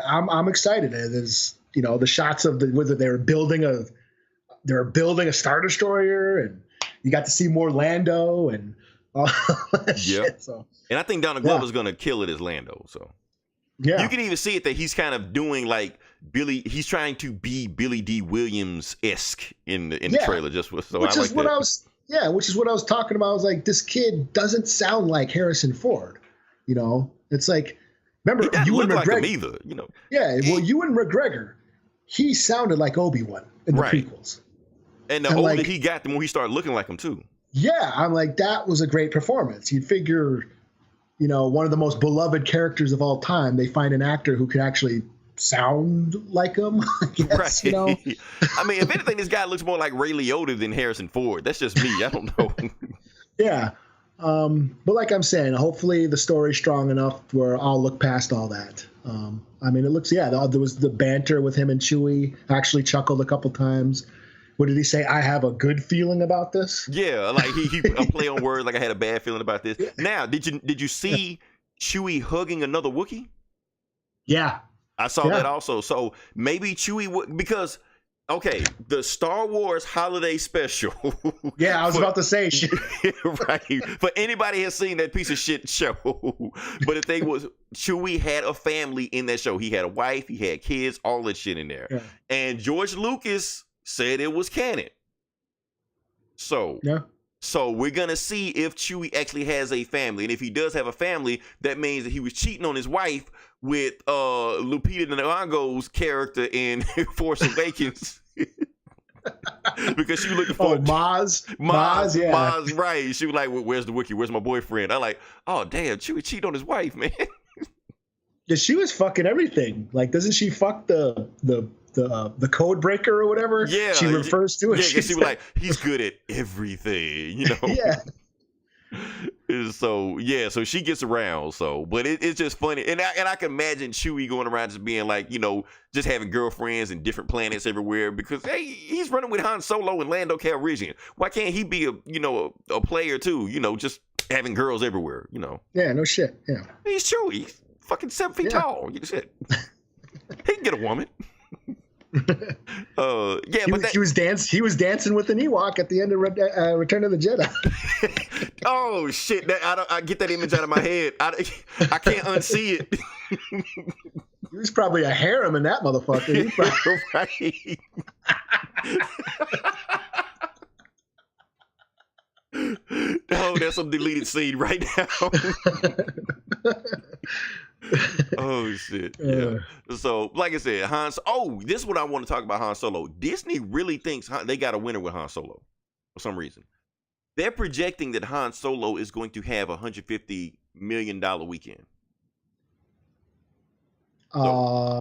I'm excited. There's, the shots of whether they were building a Star Destroyer, and you got to see more Lando and all that shit. So, and I think Donald Glover's going to kill it as Lando. So, you can even see it that he's kind of doing like he's trying to be Billy D. Williams-esque in the trailer. Which is what I was talking about. I was like, this kid doesn't sound like Harrison Ford. It's like, remember, Ewan McGregor. Ewan McGregor, he sounded like Obi-Wan in the prequels. And the older he got, the more he started looking like him too. Yeah, I'm like, that was a great performance. You'd figure, one of the most beloved characters of all time, they find an actor who could actually sound like him. I guess, I mean, if anything, this guy looks more like Ray Liotta than Harrison Ford. That's just me. I don't know. Yeah. But like I'm saying, hopefully the story's strong enough where I'll look past all that. I mean, it looks, there was the banter with him and Chewie. I actually chuckled a couple times. What did he say? I have a good feeling about this. Yeah, like he play on words like I had a bad feeling about this. Now, did you see Chewie hugging another Wookiee? Yeah. I saw that also. So maybe Chewie would, because okay, the Star Wars holiday special. Yeah, I was about to say shit. Right. For anybody has seen that piece of shit show. But the thing was, Chewie had a family in that show. He had a wife, he had kids, all that shit in there. Yeah. And George Lucas said it was canon. So we're gonna see if Chewie actually has a family. And if he does have a family, that means that he was cheating on his wife with Lupita Nyong'o's character in Force Awakens. Because she was looking for Maz, yeah. Maz, right. She was like, where's the Wookiee? Where's my boyfriend? I'm like, oh damn, Chewie cheated on his wife, man. Yeah, she was fucking everything. Like, doesn't she fuck the code breaker or whatever? Yeah. She refers to it. Yeah, she was like, he's good at everything, you know? Yeah. So so she gets around. So, but it's just funny, and I can imagine Chewie going around just being like, just having girlfriends and different planets everywhere, because hey, he's running with Han Solo and Lando Calrissian. Why can't he be a player too? Just having girls everywhere. Yeah, no shit. Yeah, he's Chewie. He's fucking 7 feet tall. Shit. He can get a woman. He was dancing with an Ewok at the end of Return of the Jedi. Oh shit! I get that image out of my head. I can't unsee it. He was probably a harem in that motherfucker. Right. Oh, that's some deleted scene right now. Oh shit! Yeah. So, like I said, this is what I want to talk about Han Solo. Disney really thinks they got a winner with Han Solo for some reason. They're projecting that Han Solo is going to have $150 million weekend. Yeah.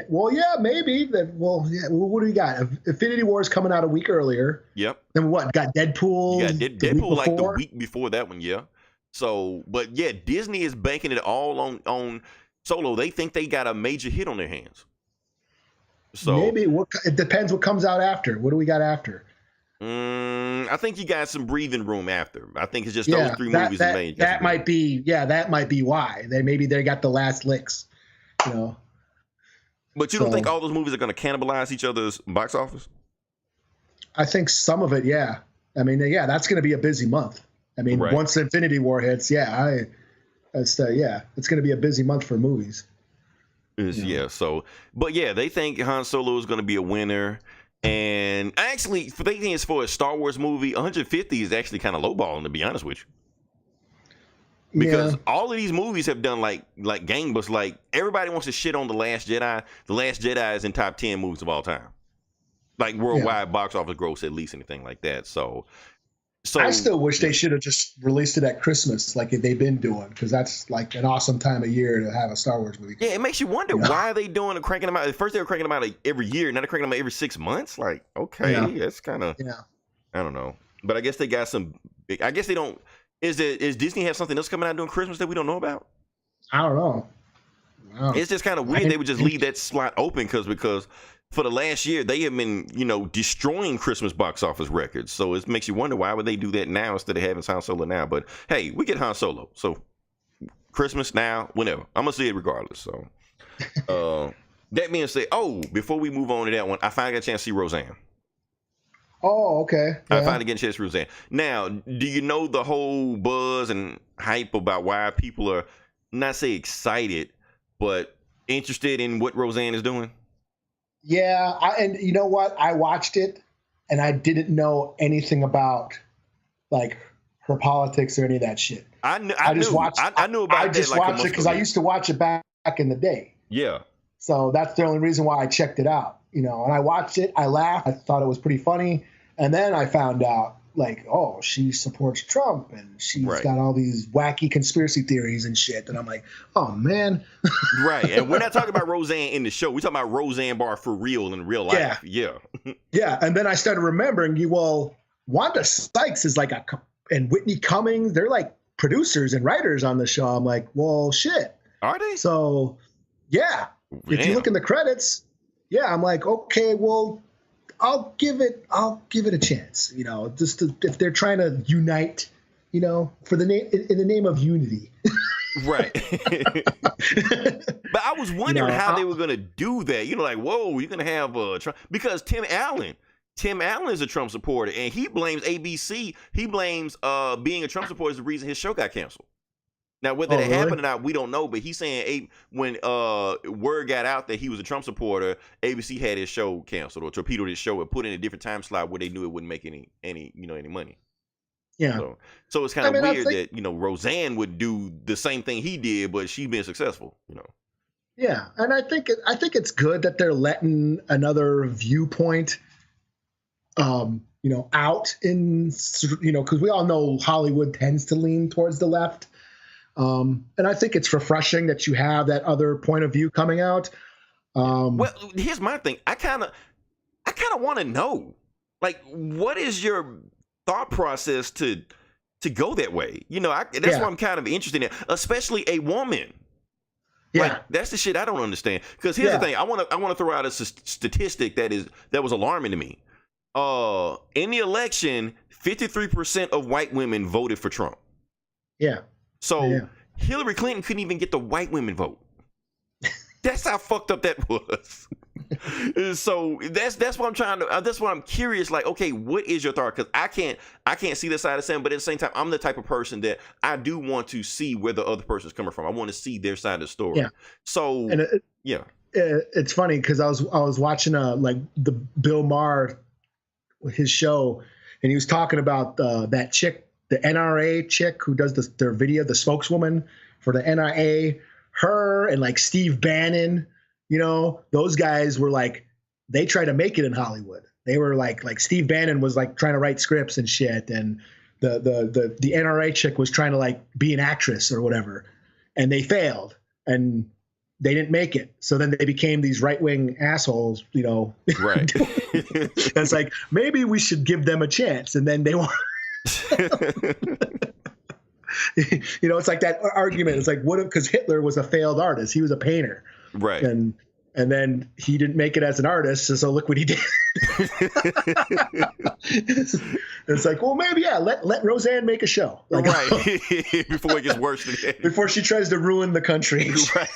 Well, yeah, maybe. What do we got? Infinity War is coming out a week earlier. Yep. Then what? Got Deadpool. You got Deadpool like the week before that one. Yeah. So, but yeah, Disney is banking it all on Solo. They think they got a major hit on their hands. So maybe it depends what comes out after. What do we got after? I think you got some breathing room after. I think it's just those three movies that made. That might be why. They got the last licks, But you don't think all those movies are going to cannibalize each other's box office? I think some of it, yeah. I mean, yeah, that's going to be a busy month. I mean, once Infinity War hits, it's going to be a busy month for movies. So, but yeah, they think Han Solo is going to be a winner. And actually, they think it's for a Star Wars movie, 150 is actually kind of lowballing, to be honest with you. Because all of these movies have done like gangbusters. Like, everybody wants to shit on The Last Jedi. The Last Jedi is in top 10 movies of all time. Like, worldwide box office gross, at least, anything like that. So I still wish they should have just released it at Christmas like they've been doing, because that's like an awesome time of year to have a Star Wars movie. Yeah, it makes you wonder why are they doing cranking them out. At first they were cranking them out like every year, now they're cranking them out every 6 months. Like, okay, that's kind of I don't know, but I guess they got some. I guess they don't. Is Disney have something else coming out during Christmas that we don't know about? I don't know. Wow. It's just kind of weird they would just leave that slot open because for the last year they have been, destroying Christmas box office records. So it makes you wonder why would they do that now instead of having Han Solo now. But hey, we get Han Solo, so Christmas now, whenever. I'm gonna see it regardless. So that being said, before we move on to that one, I finally got a chance to see Roseanne. Oh, okay. Yeah. I finally get a chance to see Roseanne. Now, do you know the whole buzz and hype about why people are not say excited, but interested in what Roseanne is doing? Yeah, and you know what? I watched it, and I didn't know anything about like her politics or any of that shit. I knew about it. I just watched it because I used to watch it back in the day. Yeah. So that's the only reason why I checked it out. And I watched it. I laughed. I thought it was pretty funny, and then I found out like, oh, she supports Trump and she's got all these wacky conspiracy theories and shit. And I'm like, oh man. Right. And we're not talking about Roseanne in the show. We're talking about Roseanne Barr for real in real life. Yeah. Yeah. And then I started remembering Wanda Sykes is like and Whitney Cummings, they're like producers and writers on the show. I'm like, well, shit. Are they? So yeah. Damn. If you look in the credits, I'm like, okay, well, I'll give it a chance, if they're trying to unite, for in the name of unity. Right. But I was wondering how they were going to do that. Like, whoa, you're going to have Trump. Because Tim Allen is a Trump supporter, and he blames ABC. He blames being a Trump supporter is the reason his show got canceled. Now, whether that happened or not, we don't know. But he's saying when word got out that he was a Trump supporter, ABC had his show canceled or torpedoed his show and put in a different time slot where they knew it wouldn't make any money. Yeah. So it's kind of weird that Roseanne would do the same thing he did, but she's been successful. Yeah, and I think it's good that they're letting another viewpoint, out in, because we all know Hollywood tends to lean towards the left, and I think it's refreshing that you have that other point of view coming out. Well, here's my thing. I kind of want to know, like, what is your thought process to go that way? That's what I'm kind of interested in, especially a woman. Yeah, like, that's the shit I don't understand. Because here's the thing, I want to throw out a statistic that was alarming to me. In the election, 53% of white women voted for Trump. Yeah. So Hillary Clinton couldn't even get the white women vote. That's how fucked up that was. So that's what I'm trying to. That's what I'm curious. Like, okay, what is your thought? Because I can't see the side of Sam, but at the same time, I'm the type of person that I do want to see where the other person's coming from. I want to see their side of the story. Yeah. So it's funny because I was watching like the Bill Maher, his show, and he was talking about that chick, the NRA chick who does their video, the spokeswoman for the NRA. Her and like Steve Bannon, those guys were like, they tried to make it in Hollywood. They were like Steve Bannon was like trying to write scripts and shit, and the NRA chick was trying to like be an actress or whatever, and they failed and they didn't make it. So then they became these right-wing assholes, Right. It's like, maybe we should give them a chance, and then they want. It's like that argument. It's like, what if, because Hitler was a failed artist, he was a painter, right? And then he didn't make it as an artist, so look what he did. It's like, well, maybe let Roseanne make a show, like, right? Before it gets worse than that. Before she tries to ruin the country, right?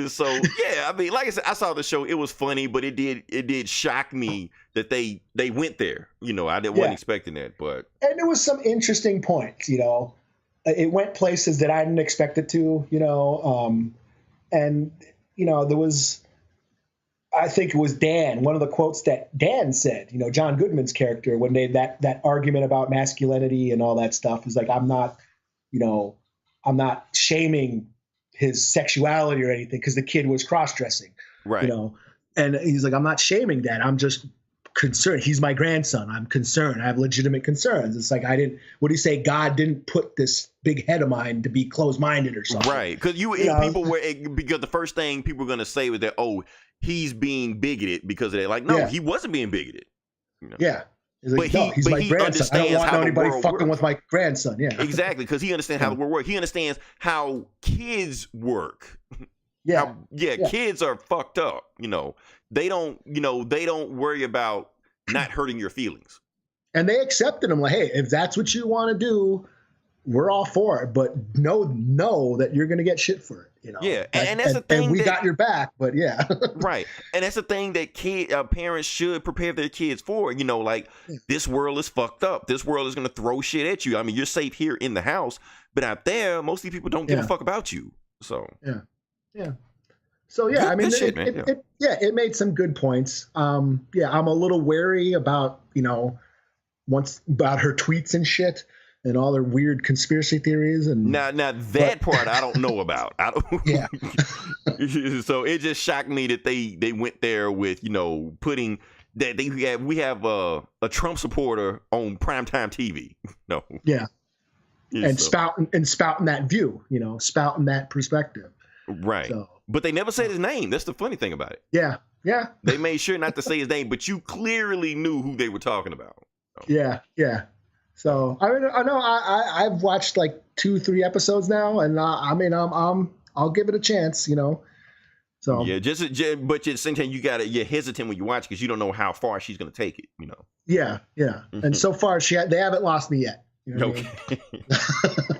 So I mean, like I said, I saw the show. It was funny, but it did shock me that they went there. Wasn't expecting that, but and there was some interesting points. It went places that I didn't expect it to. And there was, I think it was Dan. One of the quotes that Dan said, John Goodman's character, when they that argument about masculinity and all that stuff, is like, I'm not shaming his sexuality or anything, because the kid was cross-dressing, right? And he's like, I'm not shaming that. I'm just concerned. He's my grandson. I'm concerned. I have legitimate concerns. It's like, what do you say? God didn't put this big head of mine to be closed-minded or something, right? Because because the first thing people were gonna say was that, oh, he's being bigoted because of that. Like, no, he wasn't being bigoted. Yeah. He's like, he's my grandson. I don't want anybody fucking with my grandson. Yeah, exactly, because he understands how the world works. He understands how kids work. Yeah, kids are fucked up. They don't worry about not hurting your feelings. And they accepted him, like, hey, if that's what you want to do, we're all for it. But know that you're going to get shit for it. Yeah, and that's the thing. And we got your back, but yeah. Right. And that's the thing that parents should prepare their kids for. Like, this world is fucked up. This world is going to throw shit at you. I mean, you're safe here in the house, but out there, most of these people don't give a fuck about you. So yeah. So yeah, I mean, it made some good points. I'm a little wary about about her tweets and shit, and all their weird conspiracy theories. And now that part I don't know about. I don't. Yeah. So it just shocked me that they went there with putting that we have a Trump supporter on primetime TV. No. Yeah. And spouting that view, spouting that perspective. Right. So, but they never said his name. That's the funny thing about it. Yeah. Yeah. They made sure not to say his name, but you clearly knew who they were talking about. So. Yeah. Yeah. So I mean, I know I've watched like 2-3 episodes now, and I mean, I'll give it a chance, So yeah, but at the same time, you're hesitant when you watch because you don't know how far she's gonna take it, Yeah, yeah. Mm-hmm. And so far, they haven't lost me yet. You know what Okay.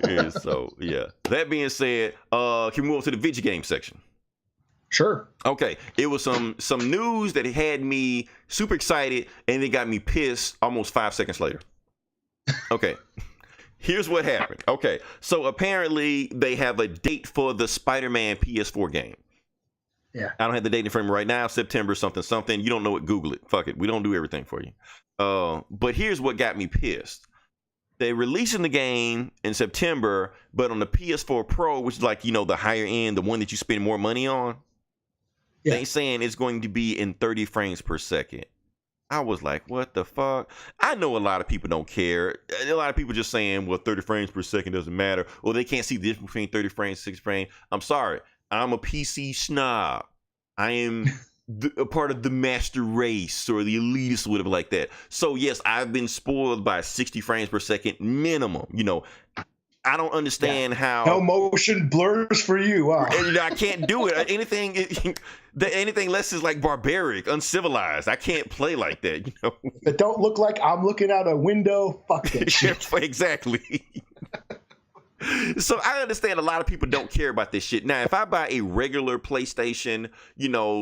And so yeah. That being said, can we move on to the video game section? Sure. Okay, it was some news that had me super excited and it got me pissed almost 5 seconds later. Okay, here's what happened. Okay, so apparently they have a date for the Spider-Man PS4 game. Yeah. I don't have the date in front of me right now. September something. You don't know it, Google it. Fuck it. We don't do everything for you. But here's what got me pissed. They releasing the game in September, but on the PS4 Pro, which is like, the higher end, the one that you spend more money on, they saying it's going to be in 30 frames per second. I was like, what the fuck? I know a lot of people don't care. A lot of people just saying, well, 30 frames per second doesn't matter, or they can't see the difference between 30 frames, 60 frames. I'm sorry. I'm a PC snob. I am a part of the master race or the elitist, whatever like that. So yes, I've been spoiled by 60 frames per second minimum. I don't understand how no motion blurs for you. Wow. I can't do it. Anything less is like barbaric, uncivilized. I can't play like that. It don't look like I'm looking out a window. Fuck that shit. Exactly. So I understand a lot of people don't care about this shit. Now, if I buy a regular PlayStation,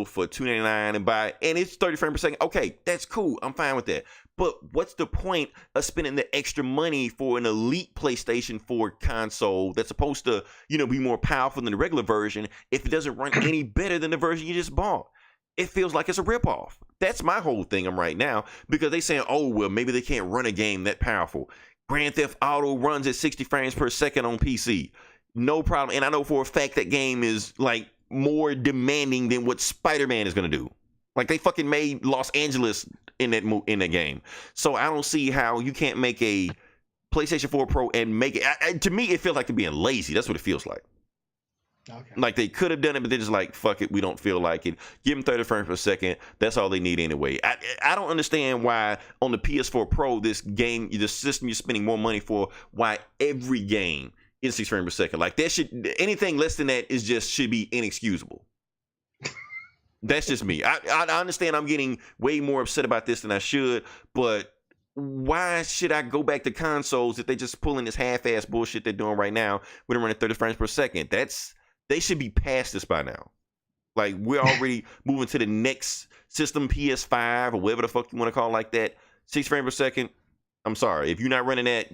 for $299 and it's 30 frames per second, okay, that's cool. I'm fine with that. But what's the point of spending the extra money for an elite PlayStation 4 console that's supposed to, be more powerful than the regular version if it doesn't run any better than the version you just bought? It feels like it's a ripoff. That's my whole thing right now, because they saying, oh, well, maybe they can't run a game that powerful. Grand Theft Auto runs at 60 frames per second on PC. No problem. And I know for a fact that game is like more demanding than what Spider-Man is going to do. Like they fucking made Los Angeles in that game. So I don't see how you can't make a PlayStation 4 Pro and make it. To me, it feels like they're being lazy. That's what it feels like. Okay. Like they could have done it, but they're just like, fuck it, we don't feel like it. Give them 30 frames per second. That's all they need anyway. I don't understand why on the PS4 Pro, this game, the system you're spending more money for, why every game is 6 frames per second. Like that anything less than that should be inexcusable. That's just me. I understand I'm getting way more upset about this than I should, but why should I go back to consoles if they just pulling this half-ass bullshit they're doing right now when they're running 30 frames per second? They should be past this by now. Like, we're already moving to the next system, PS5 or whatever the fuck you want to call it like that. 6 frames per second. I'm sorry. If you're not running that,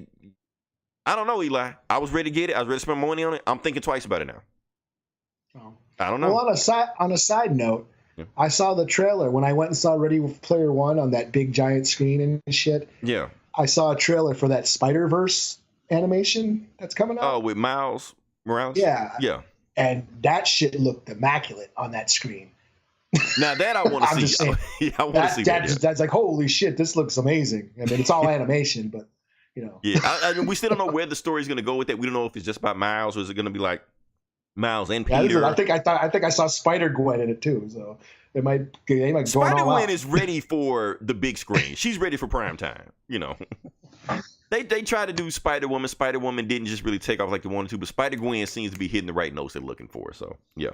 I don't know, Eli. I was ready to get it. I was ready to spend money on it. I'm thinking twice about it now. Oh. I don't know. Well, on a side note, I saw the trailer when I went and saw Ready Player One on that big giant screen and shit. Yeah. I saw a trailer for that Spider-Verse animation that's coming out. Oh, with Miles Morales? Yeah. Yeah. And that shit looked immaculate on that screen. Now that I want to see. Just saying, I want to see that. That's like, holy shit, this looks amazing. I mean, it's all animation, but Yeah, we still don't know where the story's going to go with it. We don't know if it's just about Miles or is it going to be like Miles and Peter. I think I saw Spider-Gwen in it too. So they might Spider-Gwen is ready for the big screen. She's ready for prime time. They tried to do Spider-Woman. Spider-Woman didn't just really take off like they wanted to, but Spider-Gwen seems to be hitting the right notes they're looking for. So yeah.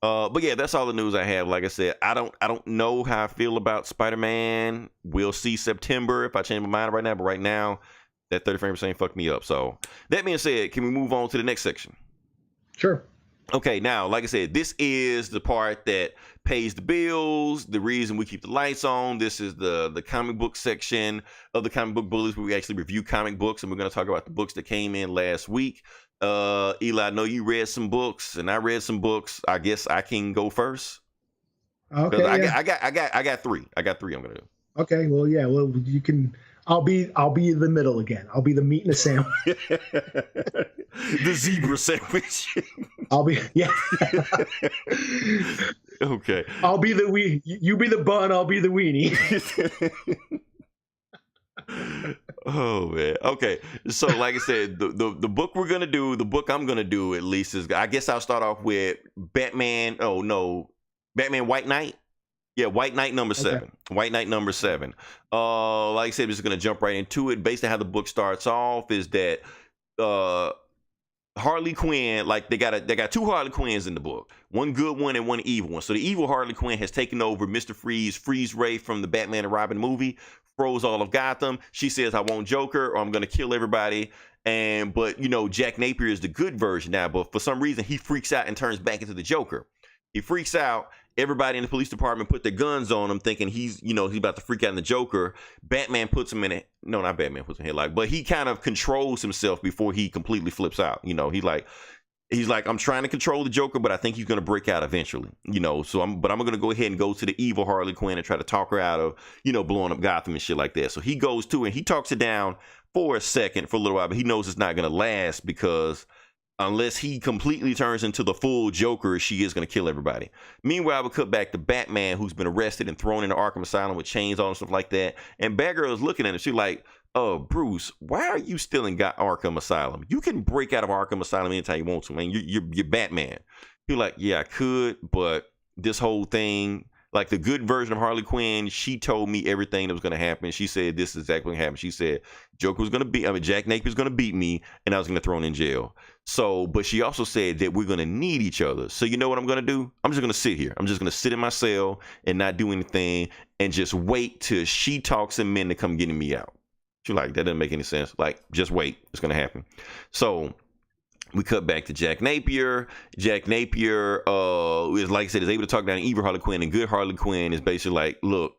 But yeah, that's all the news I have. Like I said, I don't know how I feel about Spider-Man. We'll see September if I change my mind right now. But right now, that 30 frames ain't fucked me up. So that being said, can we move on to the next section? Sure. Okay, now, like I said, this is the part that pays the bills, the reason we keep the lights on. This is the comic book section of the Comic Book Bullies, where we actually review comic books, and we're going to talk about the books that came in last week. Eli, I know you read some books, and I read some books. I guess I can go first. Okay. I got three. I got three I'm going to do. Okay, well, yeah, well, you can... I'll be the middle again. I'll be the meat in the sandwich. The zebra sandwich. I'll be Okay. I'll be the you be the bun. I'll be the weenie. Oh man. Okay. So like I said, the book we're gonna do, the book I'm gonna do at least is, I guess I'll start off with Batman. Oh no, Batman White Knight. Yeah, White Knight number 7. Okay. White Knight number 7. Like I said, I'm just gonna jump right into it. Based on how the book starts off, is that Harley Quinn, like they got two Harley Quinns in the book, one good one and one evil one. So the evil Harley Quinn has taken over Mr. Freeze Ray from the Batman and Robin movie, froze all of Gotham. She says, I want Joker or I'm gonna kill everybody. But Jack Napier is the good version now, but for some reason he freaks out and turns back into the Joker. He freaks out. Everybody in the police department put their guns on him, thinking he's about to freak out in the Joker. Batman puts him in it. No, not Batman puts him in headlock, but he kind of controls himself before he completely flips out. He's like, I'm trying to control the Joker, but I think he's gonna break out eventually. So I'm gonna go ahead and go to the evil Harley Quinn and try to talk her out of, blowing up Gotham and shit like that. So he goes to her and he talks her down for a second, for a little while, but he knows it's not gonna last because unless he completely turns into the full Joker, she is going to kill everybody. Meanwhile, we cut back to Batman, who's been arrested and thrown into Arkham Asylum with chains on and stuff like that. And Batgirl is looking at him. She's like, Bruce, why are you still in Arkham Asylum? You can break out of Arkham Asylum anytime you want to, man. You're Batman. He's like, yeah, I could, but this whole thing, like the good version of Harley Quinn, she told me everything that was going to happen. She said this is exactly what happened. She said Jack Napier's going to beat me and I was going to throw him in jail. So, but she also said that we're going to need each other. So you know what I'm going to do? I'm just going to sit here. I'm just going to sit in my cell and not do anything and just wait till she talks him into come getting me out. She's like, that doesn't make any sense. Like, just wait. It's going to happen. So we cut back to Jack Napier. Jack Napier is, like I said, is able to talk down evil Harley Quinn, and good Harley Quinn is basically like, look,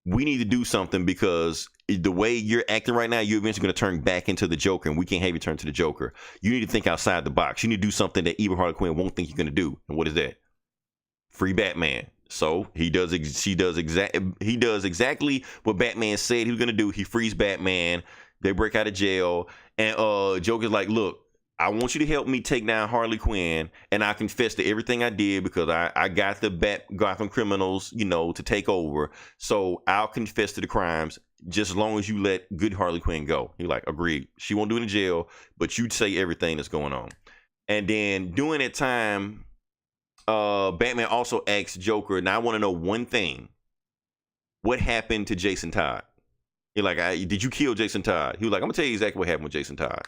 we need to do something because the way you're acting right now, you're eventually going to turn back into the Joker, and we can't have you turn to the Joker. You need to think outside the box. You need to do something that evil Harley Quinn won't think you're going to do. And what is that? Free Batman. So he does exactly what Batman said he was going to do. He frees Batman. They break out of jail, and Joker's like, look, I want you to help me take down Harley Quinn, and I confess to everything I did because I got the Gotham criminals, to take over. So I'll confess to the crimes just as long as you let good Harley Quinn go. He's like, agreed. She won't do it in jail, but you'd say everything that's going on. And then during that time, Batman also asks Joker, now I want to know one thing. What happened to Jason Todd? You're like, did you kill Jason Todd? He was like, I'm gonna tell you exactly what happened with Jason Todd.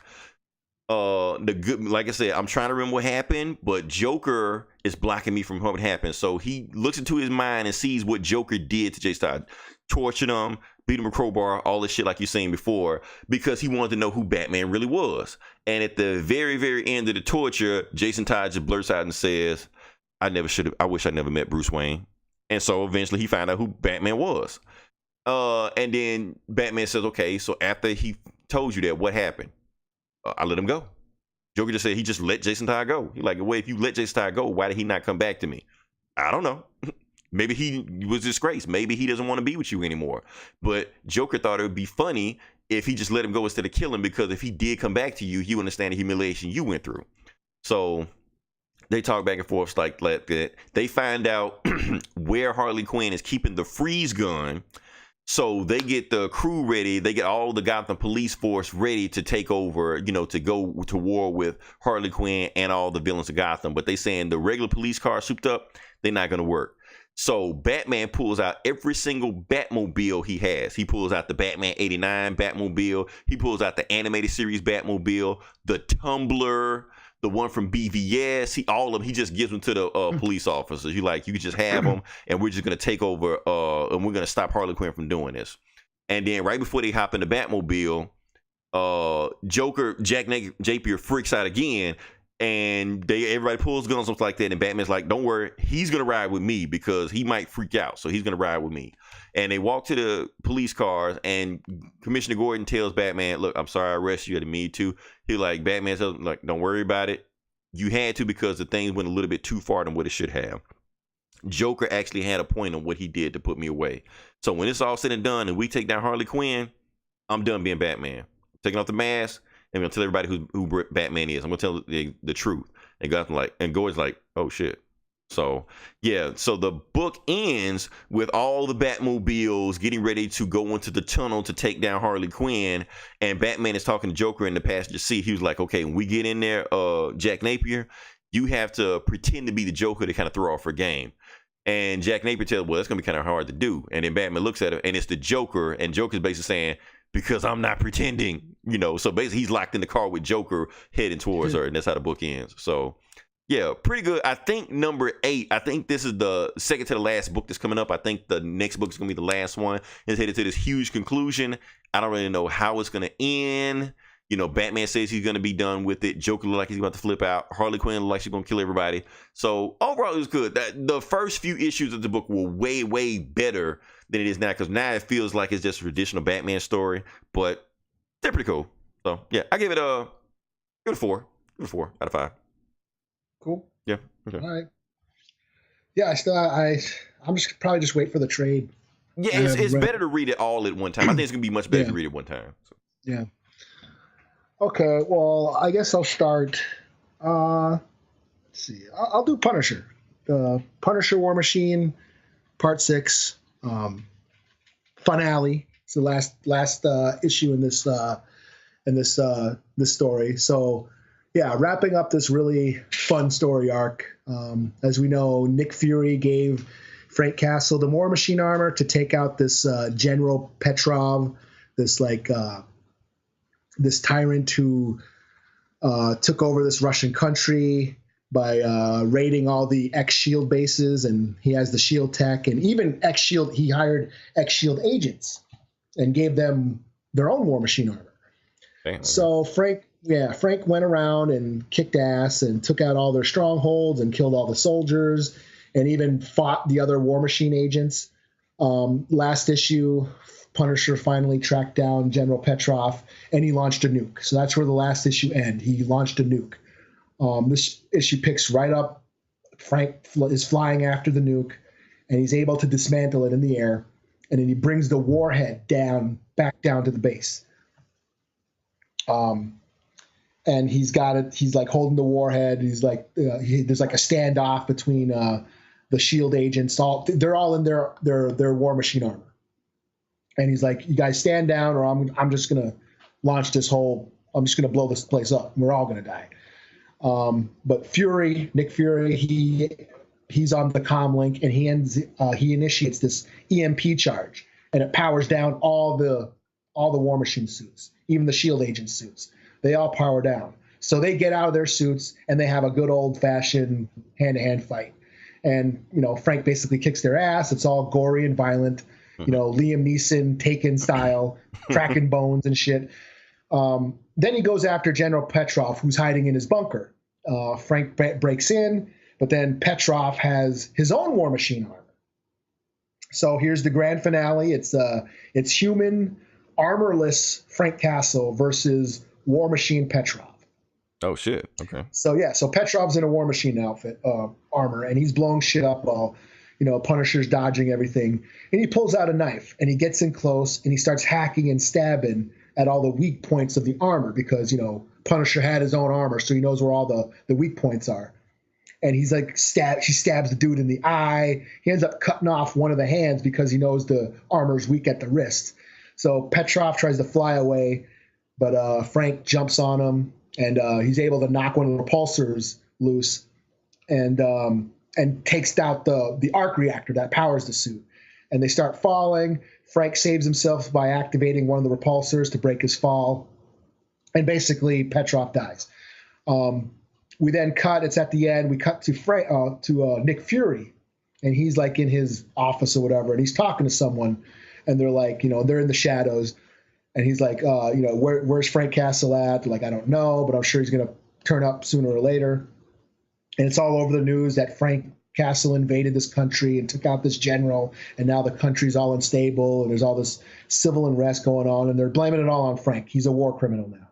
Like I said, I'm trying to remember what happened, but Joker is blocking me from what happened. So he looks into his mind and sees what Joker did to Jason Todd, tortured him, beat him with a crowbar, all this shit like you've seen before, because he wanted to know who Batman really was. And at the very, very end of the torture, Jason Todd just blurts out and says, I wish I never met Bruce Wayne. And so eventually he found out who Batman was. And then Batman says, okay, so after he told you that, what happened? I let him go. Joker just said he just let Jason Todd go. He's like, well, if you let Jason Todd go, why did he not come back to me? I don't know. Maybe he was disgraced. Maybe he doesn't want to be with you anymore. But Joker thought it would be funny if he just let him go instead of kill him, because if he did come back to you, you understand the humiliation you went through. So they talk back and forth like that. They find out where Harley Quinn is keeping the freeze gun. So they get the crew ready. They get all the Gotham police force ready to take over, to go to war with Harley Quinn and all the villains of Gotham. But they saying the regular police car souped up, they're not going to work. So Batman pulls out every single Batmobile he has. He pulls out the Batman 89 Batmobile. He pulls out the animated series Batmobile, the Tumbler, the one from BVS, he just gives them to the police officers. You can just have them, and we're just gonna take over, and we're gonna stop Harley Quinn from doing this. And then right before they hop in the Batmobile, Jack Napier freaks out again, and everybody pulls guns, something like that. And Batman's like, "Don't worry, he's gonna ride with me because he might freak out, so he's gonna ride with me." And they walk to the police cars, and Commissioner Gordon tells Batman, "Look, I'm sorry I arrested you. I didn't mean to." Batman says, "Like, don't worry about it. You had to because the things went a little bit too far than what it should have." Joker actually had a point on what he did to put me away. So when it's all said and done, and we take down Harley Quinn, I'm done being Batman. Taking off the mask. I'm gonna tell everybody who Batman is. I'm gonna tell the truth. And Gordon's like, oh shit. So yeah, so the book ends with all the Batmobiles getting ready to go into the tunnel to take down Harley Quinn, and Batman is talking to Joker in the passenger seat. He was like, okay, when we get in there, Jack Napier, you have to pretend to be the Joker to kind of throw off her game. And Jack Napier tells, well, that's gonna be kind of hard to do. And then Batman looks at her, and it's the Joker, and Joker's basically saying, because I'm not pretending. So basically he's locked in the car with Joker heading towards her, and that's how the book ends. So yeah, pretty good. I think number 8, I think this is the second to the last book that's coming up. I think the next book is going to be the last one. It's headed to this huge conclusion. I don't really know how it's going to end. Batman says he's going to be done with it. Joker looks like he's about to flip out. Harley Quinn looks like she's going to kill everybody. So overall, it was good. The first few issues of the book were way, way better than it is now, because now it feels like it's just a traditional Batman story, but they're pretty cool. So yeah, I give it a 4. Give it a 4 out of 5. Cool. Yeah. Okay. All right. Yeah, I'm just probably just wait for the trade. Yeah, it's better to read it all at one time. I think it's gonna be much better to read it one time. So. Yeah. Okay. Well, I guess I'll start. Let's see. I'll do Punisher. The Punisher War Machine, Part 6, finale. It's the last issue in this story. So. Yeah, wrapping up this really fun story arc. As we know, Nick Fury gave Frank Castle the War Machine armor to take out this General Petrov, this tyrant who took over this Russian country by raiding all the ex-SHIELD bases, and he has the SHIELD tech, and even ex-SHIELD, he hired ex-SHIELD agents and gave them their own War Machine armor. Damn. So Frank went around and kicked ass and took out all their strongholds and killed all the soldiers and even fought the other War Machine agents. Last issue, Punisher finally tracked down General Petrov and he launched a nuke. So that's where the last issue ends. He launched a nuke. This issue picks right up. Frank is flying after the nuke and he's able to dismantle it in the air. And then he brings the warhead back down to the base. And he's got it. He's like holding the warhead. He's like, there's like a standoff between the SHIELD agents. They're all in their War Machine armor. And he's like, "You guys stand down, or I'm just gonna launch this whole. I'm just gonna blow this place up. We're all gonna die." But Nick Fury, he's on the comm link, and he initiates this EMP charge, and it powers down all the War Machine suits, even the SHIELD agent suits. They all power down. So they get out of their suits and they have a good old-fashioned hand-to-hand fight. And, Frank basically kicks their ass. It's all gory and violent, Liam Neeson, Taken style, cracking bones and shit. Then he goes after General Petrov, who's hiding in his bunker. Frank breaks in, but then Petrov has his own War Machine armor. So here's the grand finale. It's human, armorless Frank Castle versus War Machine Petrov. Oh shit! Okay. So Petrov's in a War Machine outfit, armor, and he's blowing shit up while, Punisher's dodging everything. And he pulls out a knife and he gets in close and he starts hacking and stabbing at all the weak points of the armor because Punisher had his own armor, so he knows where all the weak points are. And he's like he stabs the dude in the eye. He ends up cutting off one of the hands because he knows the armor's weak at the wrist. So Petrov tries to fly away. But Frank jumps on him, and he's able to knock one of the repulsors loose, and takes out the arc reactor that powers the suit. And they start falling. Frank saves himself by activating one of the repulsors to break his fall, and basically Petrov dies. We then cut. It's at the end. We cut to Nick Fury, and he's like in his office or whatever, and he's talking to someone, and they're like, they're in the shadows. And he's like, where's Frank Castle at? They're like, I don't know, but I'm sure he's going to turn up sooner or later. And it's all over the news that Frank Castle invaded this country and took out this general, and now the country's all unstable, and there's all this civil unrest going on, and they're blaming it all on Frank. He's a war criminal now.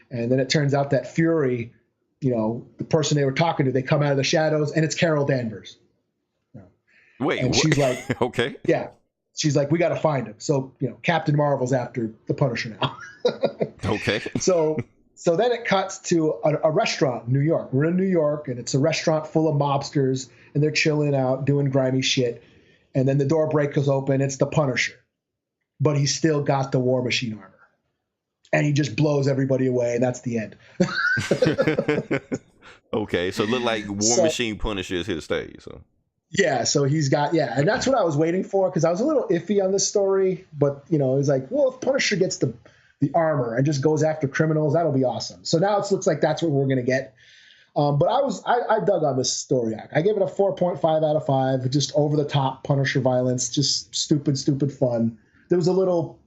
And then it turns out that Fury, the person they were talking to, they come out of the shadows, and it's Carol Danvers. Wait, and she's like, okay. Yeah. She's like, we got to find him. So, Captain Marvel's after the Punisher now. Okay. So then it cuts to a restaurant in New York. We're in New York, and it's a restaurant full of mobsters, and they're chilling out, doing grimy shit. And then the door breaks open. It's the Punisher. But he's still got the War Machine armor. And he just blows everybody away, and that's the end. Okay, so it looked like War Machine Punisher is here to stay. So. Yeah, so he's got, and that's what I was waiting for, because I was a little iffy on this story, but, it's like, well, if Punisher gets the the armor and just goes after criminals. That'll be awesome. So now it looks like that's what we're going to get. But I dug on this story arc. I gave it a 4.5 out of 5, just over the top Punisher violence, just stupid fun. There was a little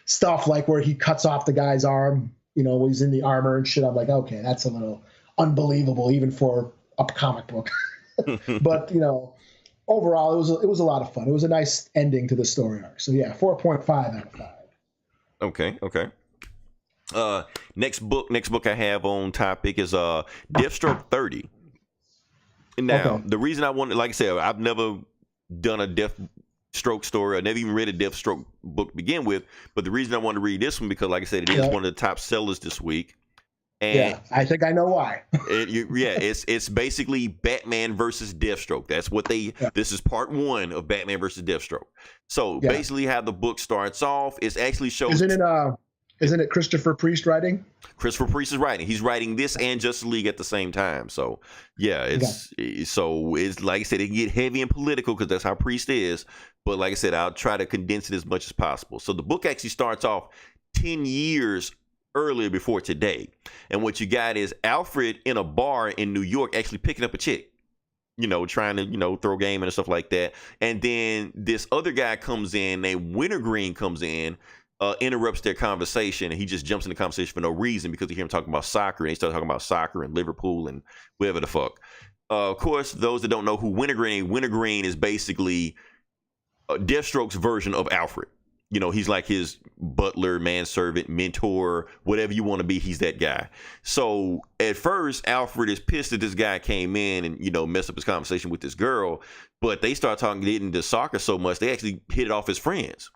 stuff like where he cuts off the guy's arm, when he's in the armor and shit. I'm like, okay, that's a little unbelievable even for a comic book. But, overall it was a lot of fun. It was a nice ending to the story arc. So yeah, 4.5 out of 5. Okay. Next book I have on topic is Deathstroke 30. Now, the reason I wanted, like I said, I've never done a Deathstroke story. I never even read a Deathstroke book to begin with. But the reason I wanted to read this one, because like I said, it is one of the top sellers this week. And I think I know why. It's basically Batman versus Deathstroke. That's what this is part 1 of Batman versus Deathstroke. So basically how the book starts off, it actually shows. Isn't it Christopher Priest writing? Christopher Priest is writing. He's writing this and Justice League at the same time. So it's like I said, it can get heavy and political because that's how Priest is. But like I said, I'll try to condense it as much as possible. So the book actually starts off 10 years earlier before today. And what you got is Alfred in a bar in New York actually picking up a chick, trying to, throw game and stuff like that. And then this other guy comes in named Wintergreen comes in, interrupts their conversation, and he just jumps in the conversation for no reason because you hear him talking about soccer, and they start talking about soccer and Liverpool and whatever the fuck. Of course, those that don't know who Wintergreen is basically Deathstroke's version of Alfred. He's like his butler, manservant, mentor, whatever you want to be. He's that guy. So at first, Alfred is pissed that this guy came in and, messed up his conversation with this girl. But they start getting into soccer so much, they actually hit it off as friends.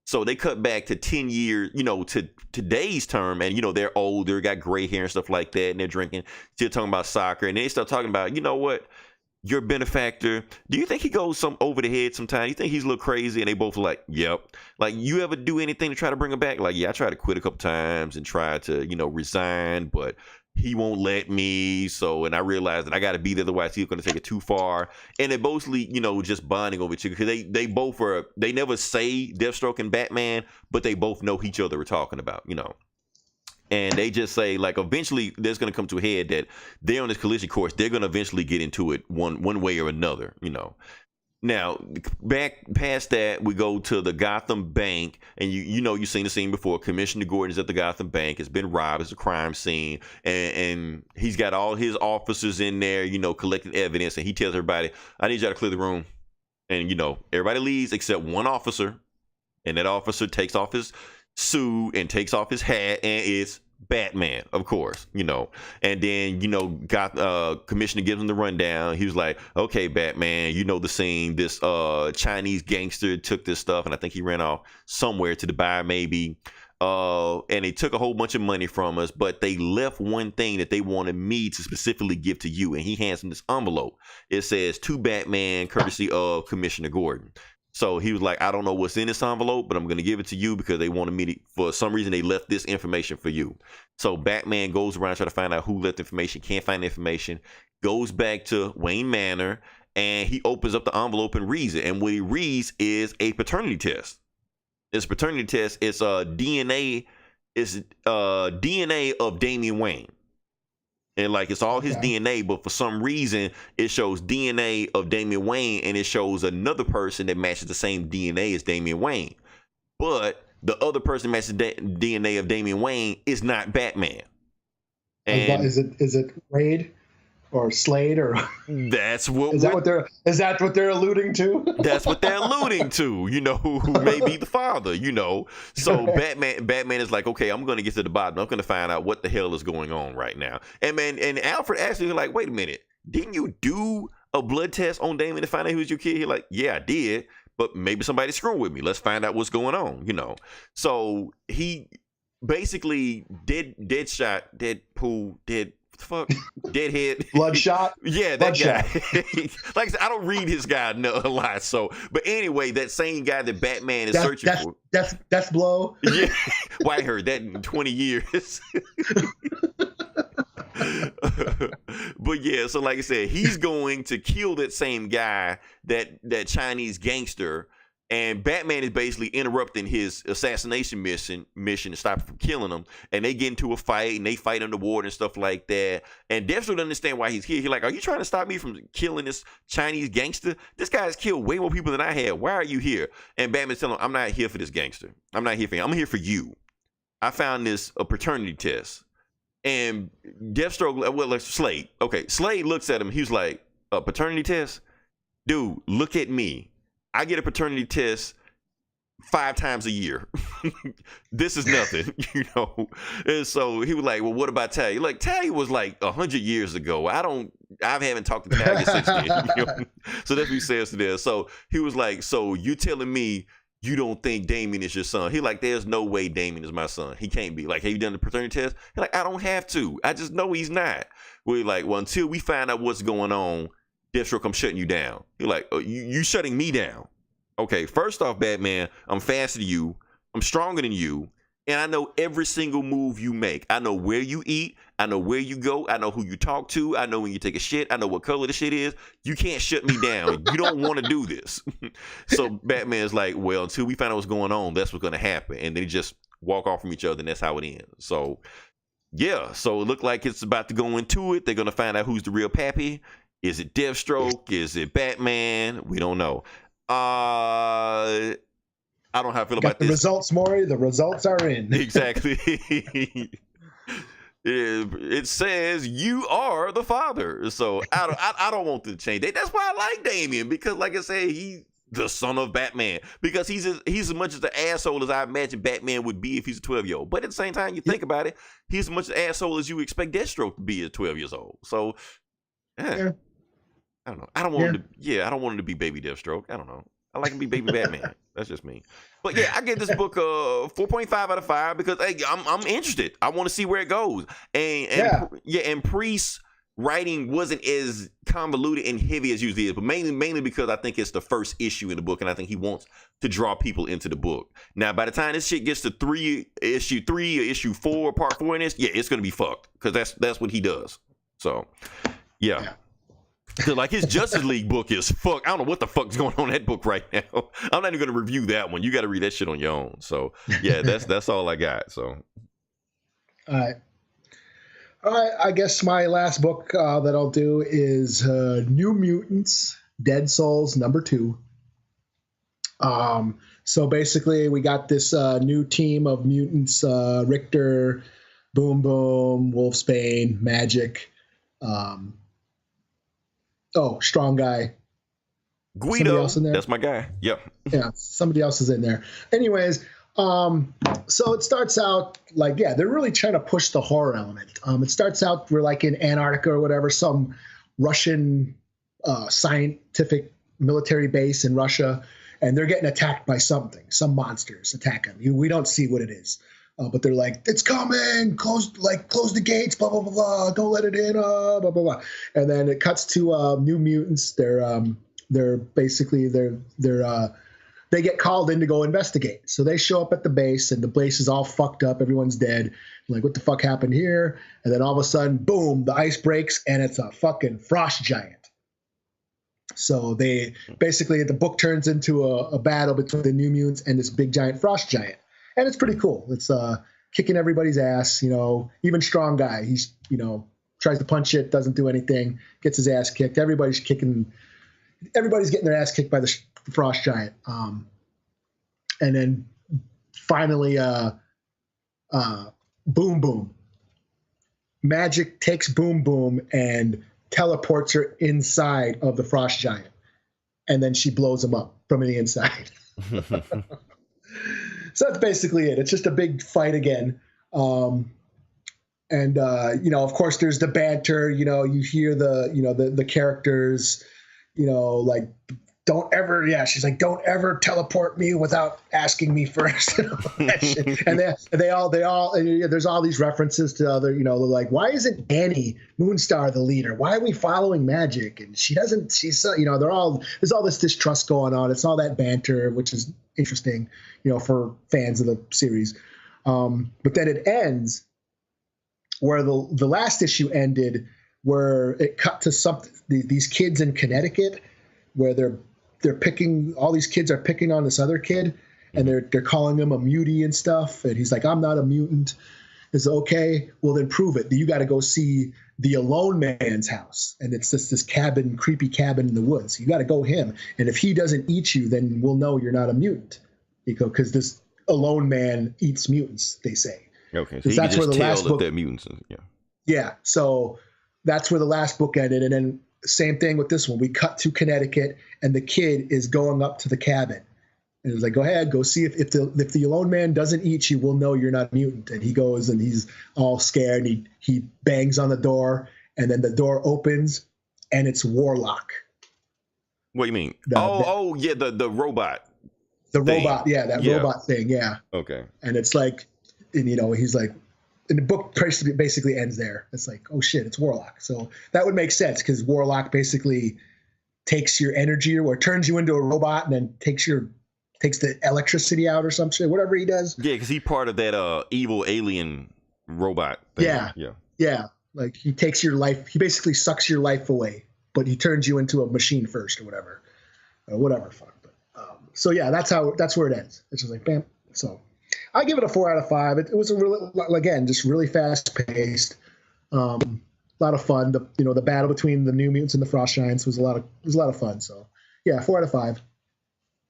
So they cut back to 10 years, to today's term. And, they're older, got gray hair and stuff like that. And they're drinking, still talking about soccer. And they start talking about, what? Your benefactor, do you think he goes over the head sometimes? You think he's a little crazy? And they both like, yep. Like, you ever do anything to try to bring him back? Like, yeah, I tried to quit a couple times and tried to, resign, but he won't let me. So, and I realized that I got to be there, otherwise he's going to take it too far. And they're mostly, just bonding over each other because they never say Deathstroke and Batman, but they both know each other we're talking about, And they just say, like, eventually there's going to come to a head that they're on this collision course. They're going to eventually get into it one way or another, Now, back past that, we go to the Gotham Bank. And, you've seen the scene before. Commissioner Gordon is at the Gotham Bank. It's been robbed. It's a crime scene. And he's got all his officers in there, collecting evidence. And he tells everybody, I need y'all to clear the room. And, everybody leaves except one officer. And that officer takes off his suit and takes off his hat, and it's Batman, of course, and then Commissioner gives him the rundown. He was like, okay, Batman, the scene, this Chinese gangster took this stuff and I think he ran off somewhere to Dubai maybe, and they took a whole bunch of money from us, but they left one thing that they wanted me to specifically give to you. And he hands him this envelope. It says, to Batman, courtesy of Commissioner Gordon. So he was like, I don't know what's in this envelope, but I'm going to give it to you because they wanted me to, for some reason, they left this information for you. So Batman goes around trying to find out who left the information, can't find the information, goes back to Wayne Manor, and he opens up the envelope and reads it. And what he reads is a paternity test. It's paternity test. It's DNA. It's DNA of Damian Wayne. And like it's all his DNA, but for some reason it shows DNA of Damian Wayne, and it shows another person that matches the same DNA as Damian Wayne. But the other person matches the DNA of Damian Wayne is not Batman. And is it Wade or Slade or that's what is that what they're alluding to? That's what they're alluding to, who may be the father, So Batman is like, okay, I'm gonna get to the bottom. I'm gonna find out what the hell is going on right now. And Alfred actually like, wait a minute, didn't you do a blood test on Damien to find out he was your kid? He's like, yeah, I did, but maybe somebody's screwing with me. Let's find out what's going on, So he basically Deadshot, Deadpool, Deadhead, Bloodshot. Yeah, that guy. Like I said, I don't read his guy a lot. So, but anyway, that same guy that Batman is searching for. Death Blow. Yeah, well, I heard that in 20 years. But yeah, so like I said, he's going to kill that same guy, that Chinese gangster, And Batman is basically interrupting his assassination mission to stop him from killing him. And they get into a fight and they fight underwater and stuff like that. And Deathstroke doesn't understand why he's here. He's like, are you trying to stop me from killing this Chinese gangster? This guy's killed way more people than I had. Why are you here? And Batman's telling him, I'm not here for this gangster. I'm not here for him. I'm here for you. I found a paternity test. And Deathstroke, well, like Slade. Okay, Slade looks at him. He's like, a paternity test? Dude, look at me. I get a paternity test 5 times a year. This is nothing, you know. And so he was like, well, what about Talia? Like, Talia was like 100 years ago. I haven't talked to Talia since then. You know? So that's what he says to this. So he was like, so you telling me you don't think Damien is your son? He like, there's no way Damien is my son. He can't be. Like, have you done the paternity test? He like, I don't have to. I just know he's not. We're like, well, until we find out what's going on, Deathstroke, I'm shutting you down. You're like, oh, you shutting me down. Okay, first off, Batman, I'm faster than you. I'm stronger than you. And I know every single move you make. I know where you eat. I know where you go. I know who you talk to. I know when you take a shit. I know what color the shit is. You can't shut me down. You don't want to do this. So Batman's like, well, until we find out what's going on, that's what's going to happen. And they just walk off from each other, and that's how it ends. So, yeah. So it looked like it's about to go into it. They're going to find out who's the real pappy. Is it Deathstroke? Is it Batman? We don't know. I don't know how I feel about the this. Results, Maury. The results are in. Exactly. It says you are the father. So I don't want to change that. That's why I like Damien, because, like I said, he's the son of Batman. Because he's as much as the asshole as I imagine Batman would be if he's a 12-year-old. But at the same time, you think about it, he's as much an asshole as you expect Deathstroke to be at 12 years old. So, yeah. I don't know. I don't want him to be baby Deathstroke. I don't know. I like him to be baby Batman. That's just me. But yeah, I give this book 4.5 out of 5 because hey, I'm interested. I want to see where it goes. And Priest's writing wasn't as convoluted and heavy as usually is, but mainly because I think it's the first issue in the book, and I think he wants to draw people into the book. Now, by the time this shit gets to issue 3 or issue 4, part 4 in this, yeah, it's gonna be fucked because that's what he does. So, yeah. Like his Justice League book is fuck. I don't know what the fuck's going on in that book right now. I'm not even gonna review that one. You got to read that shit on your own. So yeah, that's all I got. So all right. I guess my last book that I'll do is New Mutants: Dead Souls #2. So basically, we got this new team of mutants: Richter, Boom Boom, Wolfsbane, Magic. Strong Guy. Guido. That's my guy. Yep. Yeah, somebody else is in there. Anyways, so it starts out like, yeah, they're really trying to push the horror element. It starts out, we're like in Antarctica or whatever, some Russian scientific military base in Russia, and they're getting attacked by some monsters attack them. We don't see what it is. But they're like, it's coming, close the gates, blah, blah, blah, blah, don't let it in, blah, blah, blah. And then it cuts to New Mutants. They get called in to go investigate. So they show up at the base, and the base is all fucked up. Everyone's dead. Like, what the fuck happened here? And then all of a sudden, boom, the ice breaks, and it's a fucking frost giant. So the book turns into a battle between the New Mutants and this big giant frost giant. And it's pretty cool. It's kicking everybody's ass, even Strong Guy. He's, tries to punch it, doesn't do anything, gets his ass kicked. Everybody's getting their ass kicked by the frost giant. And then finally, Boom Boom. Magic takes Boom Boom and teleports her inside of the frost giant. And then she blows him up from the inside. So that's basically it. It's just a big fight again. Of course, there's the banter. You hear the characters, like, don't ever, she's like, don't ever teleport me without asking me first. And there's all these references to other, like, why isn't Annie Moonstar the leader? Why are we following Magic? And there's all this distrust going on. It's all that banter, which is interesting, for fans of the series. But then it ends where the last issue ended, where it cut to these kids in Connecticut, where they're picking, all these kids are picking on this other kid, and they're calling him a mutie and stuff, and he's like, I'm not a mutant. It's okay. Well, then prove it. You got to go see the Alone Man's house, and it's this cabin, creepy cabin in the woods. You got to go him, and if he doesn't eat you, then we'll know you're not a mutant. Because this Alone Man eats mutants, they say. Okay, so that's where the last book. That mutants, yeah. Yeah, so that's where the last book ended, and then same thing with this one. We cut to Connecticut, and the kid is going up to the cabin. And it's like, go ahead, go see if the Alone Man doesn't eat you, we'll know you're not a mutant. And he goes and he's all scared. And he bangs on the door, and then the door opens, and it's Warlock. What do you mean? Yeah, the robot. The thing. Robot, yeah, that robot thing, yeah. Okay. And it's like, and he's like, and the book basically ends there. It's like, oh shit, it's Warlock. So that would make sense because Warlock basically takes your energy or turns you into a robot and then takes the electricity out or some shit, whatever he does. Yeah, because he's part of that evil alien robot thing. Yeah. Like he takes your life. He basically sucks your life away, but he turns you into a machine first or whatever. Fuck. But, so yeah, that's where it ends. It's just like bam. So I give it a 4 out of 5. It was just really fast paced. A lot of fun. The battle between the New Mutants and the Frost Giants was a lot of fun. So yeah, 4 out of 5.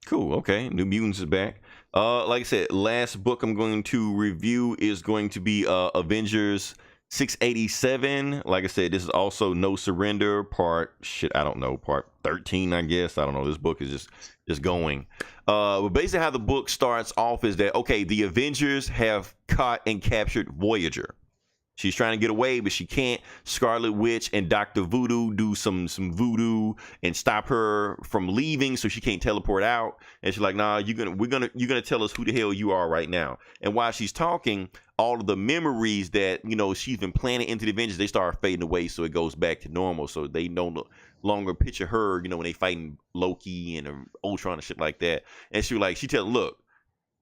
Cool. Okay. New Mutants is back. Like I said, last book I'm going to review is going to be Avengers 687. Like I said, this is also No Surrender part 13, I guess. I don't know. This book is just going. But basically how the book starts off is that, okay, the Avengers have caught and captured Voyager. She's trying to get away, but she can't. Scarlet Witch and Dr. Voodoo do some voodoo and stop her from leaving, so she can't teleport out. And she's like, "Nah, you're gonna tell us who the hell you are right now." And while she's talking, all of the memories that she's been planted into the Avengers, they start fading away, so it goes back to normal. So they no longer picture her, when they fighting Loki and Ultron and shit like that. And she tells, "Look,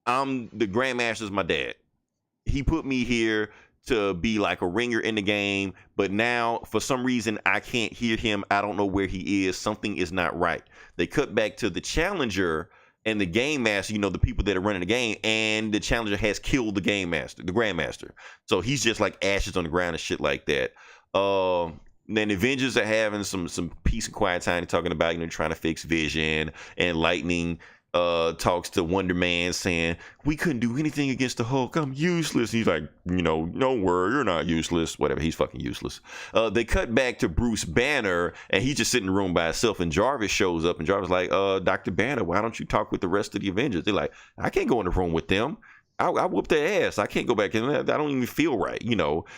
I'm the Grandmaster's my dad. He put me here to be like a ringer in the game, but now for some reason I can't hear him. I don't know where he is. Something is not right." They cut back to the Challenger and the Game Master, the people that are running the game, and the Challenger has killed the Game Master, the Grandmaster. So he's just like ashes on the ground and shit like that. Then the Avengers are having some peace and quiet time, talking about trying to fix Vision, and Lightning talks to Wonder Man saying, "We couldn't do anything against the Hulk. I'm useless." He's like, "Don't worry, you're not useless." Whatever, he's fucking useless. They cut back to Bruce Banner, and he's just sitting in the room by himself, and Jarvis shows up, and Jarvis like, "Dr. Banner, why don't you talk with the rest of the Avengers?" They're like, "I can't go in the room with them. I whooped their ass. I can't go back in there. I don't even feel right,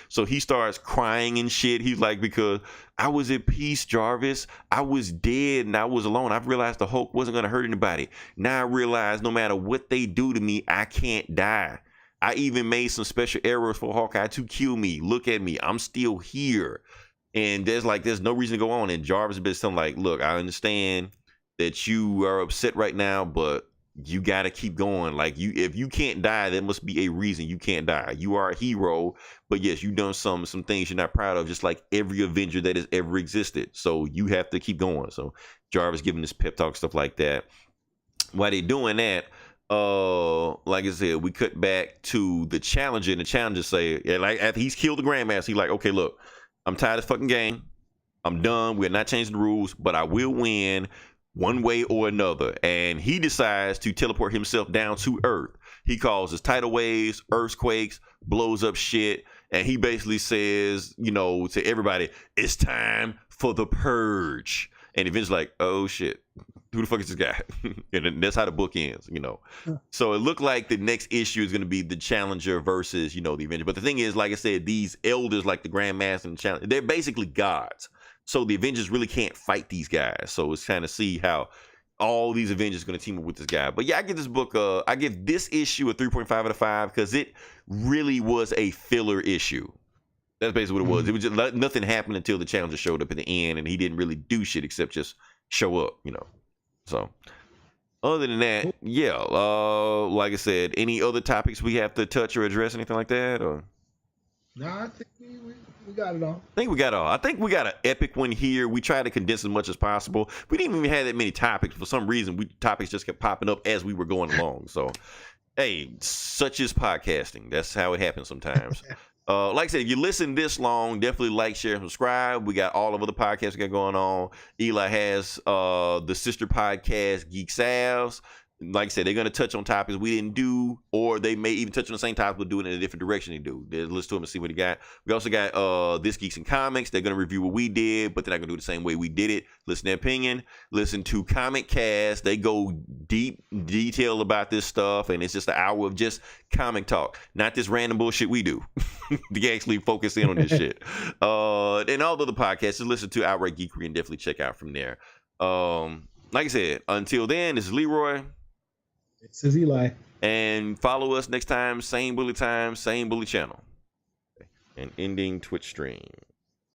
So he starts crying and shit. He's like, "Because I was at peace, Jarvis. I was dead and I was alone. I've realized the Hulk wasn't going to hurt anybody. Now I realize no matter what they do to me, I can't die. I even made some special arrows for Hawkeye to kill me. Look at me. I'm still here." And there's no reason to go on. And Jarvis has been telling like, "Look, I understand that you are upset right now, but you got to keep going. Like, if you can't die, there must be a reason you can't die. You are a hero, but yes, you've done some things you're not proud of, just like every Avenger that has ever existed. So you have to keep going." So Jarvis giving this pep talk, stuff like that. While they're doing that, like I said, we cut back to the Challenger, and the Challenger say, like, after he's killed the Grandmaster, he's like, "Okay, look, I'm tired of this fucking game. I'm done. We're not changing the rules, but I will win one way or another." And he decides to teleport himself down to Earth. He causes tidal waves, earthquakes, blows up shit, and he basically says, to everybody, "It's time for the purge." And Vince's like, "Oh shit, who the fuck is this guy?" And that's how the book ends, So it looked like the next issue is going to be the Challenger versus, the Avenger. But the thing is, like I said, these elders like the Grandmaster and the Challenger, they're basically gods. So the Avengers really can't fight these guys. So it's kind of see how all these Avengers are going to team up with this guy. But yeah, I give this book, I give this issue a 3.5 out of 5 because it really was a filler issue. That's basically what it was. It was just nothing happened until the Challenger showed up at the end, and he didn't really do shit except just show up, So other than that, yeah, like I said, any other topics we have to touch or address, anything like that? Or no, I think we got it all. I think we got all. I think we got an epic one here. We tried to condense as much as possible. We didn't even have that many topics. For some reason, topics just kept popping up as we were going along. So, hey, such is podcasting. That's how it happens sometimes. Like I said, if you listen this long, definitely like, share, and subscribe. We got all of other podcasts we got going on. Eli has the sister podcast, Geek Savs. Like I said, they're going to touch on topics we didn't do, or they may even touch on the same topic but do it in a different direction they do. They listen to him and see what he got. We also got This Geeks and Comics. They're going to review what we did, but they're not going to do the same way we did it. Listen to their opinion. Listen to Comic Cast. They go deep detail about this stuff, and it's just an hour of just comic talk, not this random bullshit we do. They actually focus in on this shit. And all the other podcasts, just listen to Outright Geekery and definitely check out from there. Like I said, until then, this is Leroy. This is Eli. And follow us next time, same bully channel. And ending Twitch stream.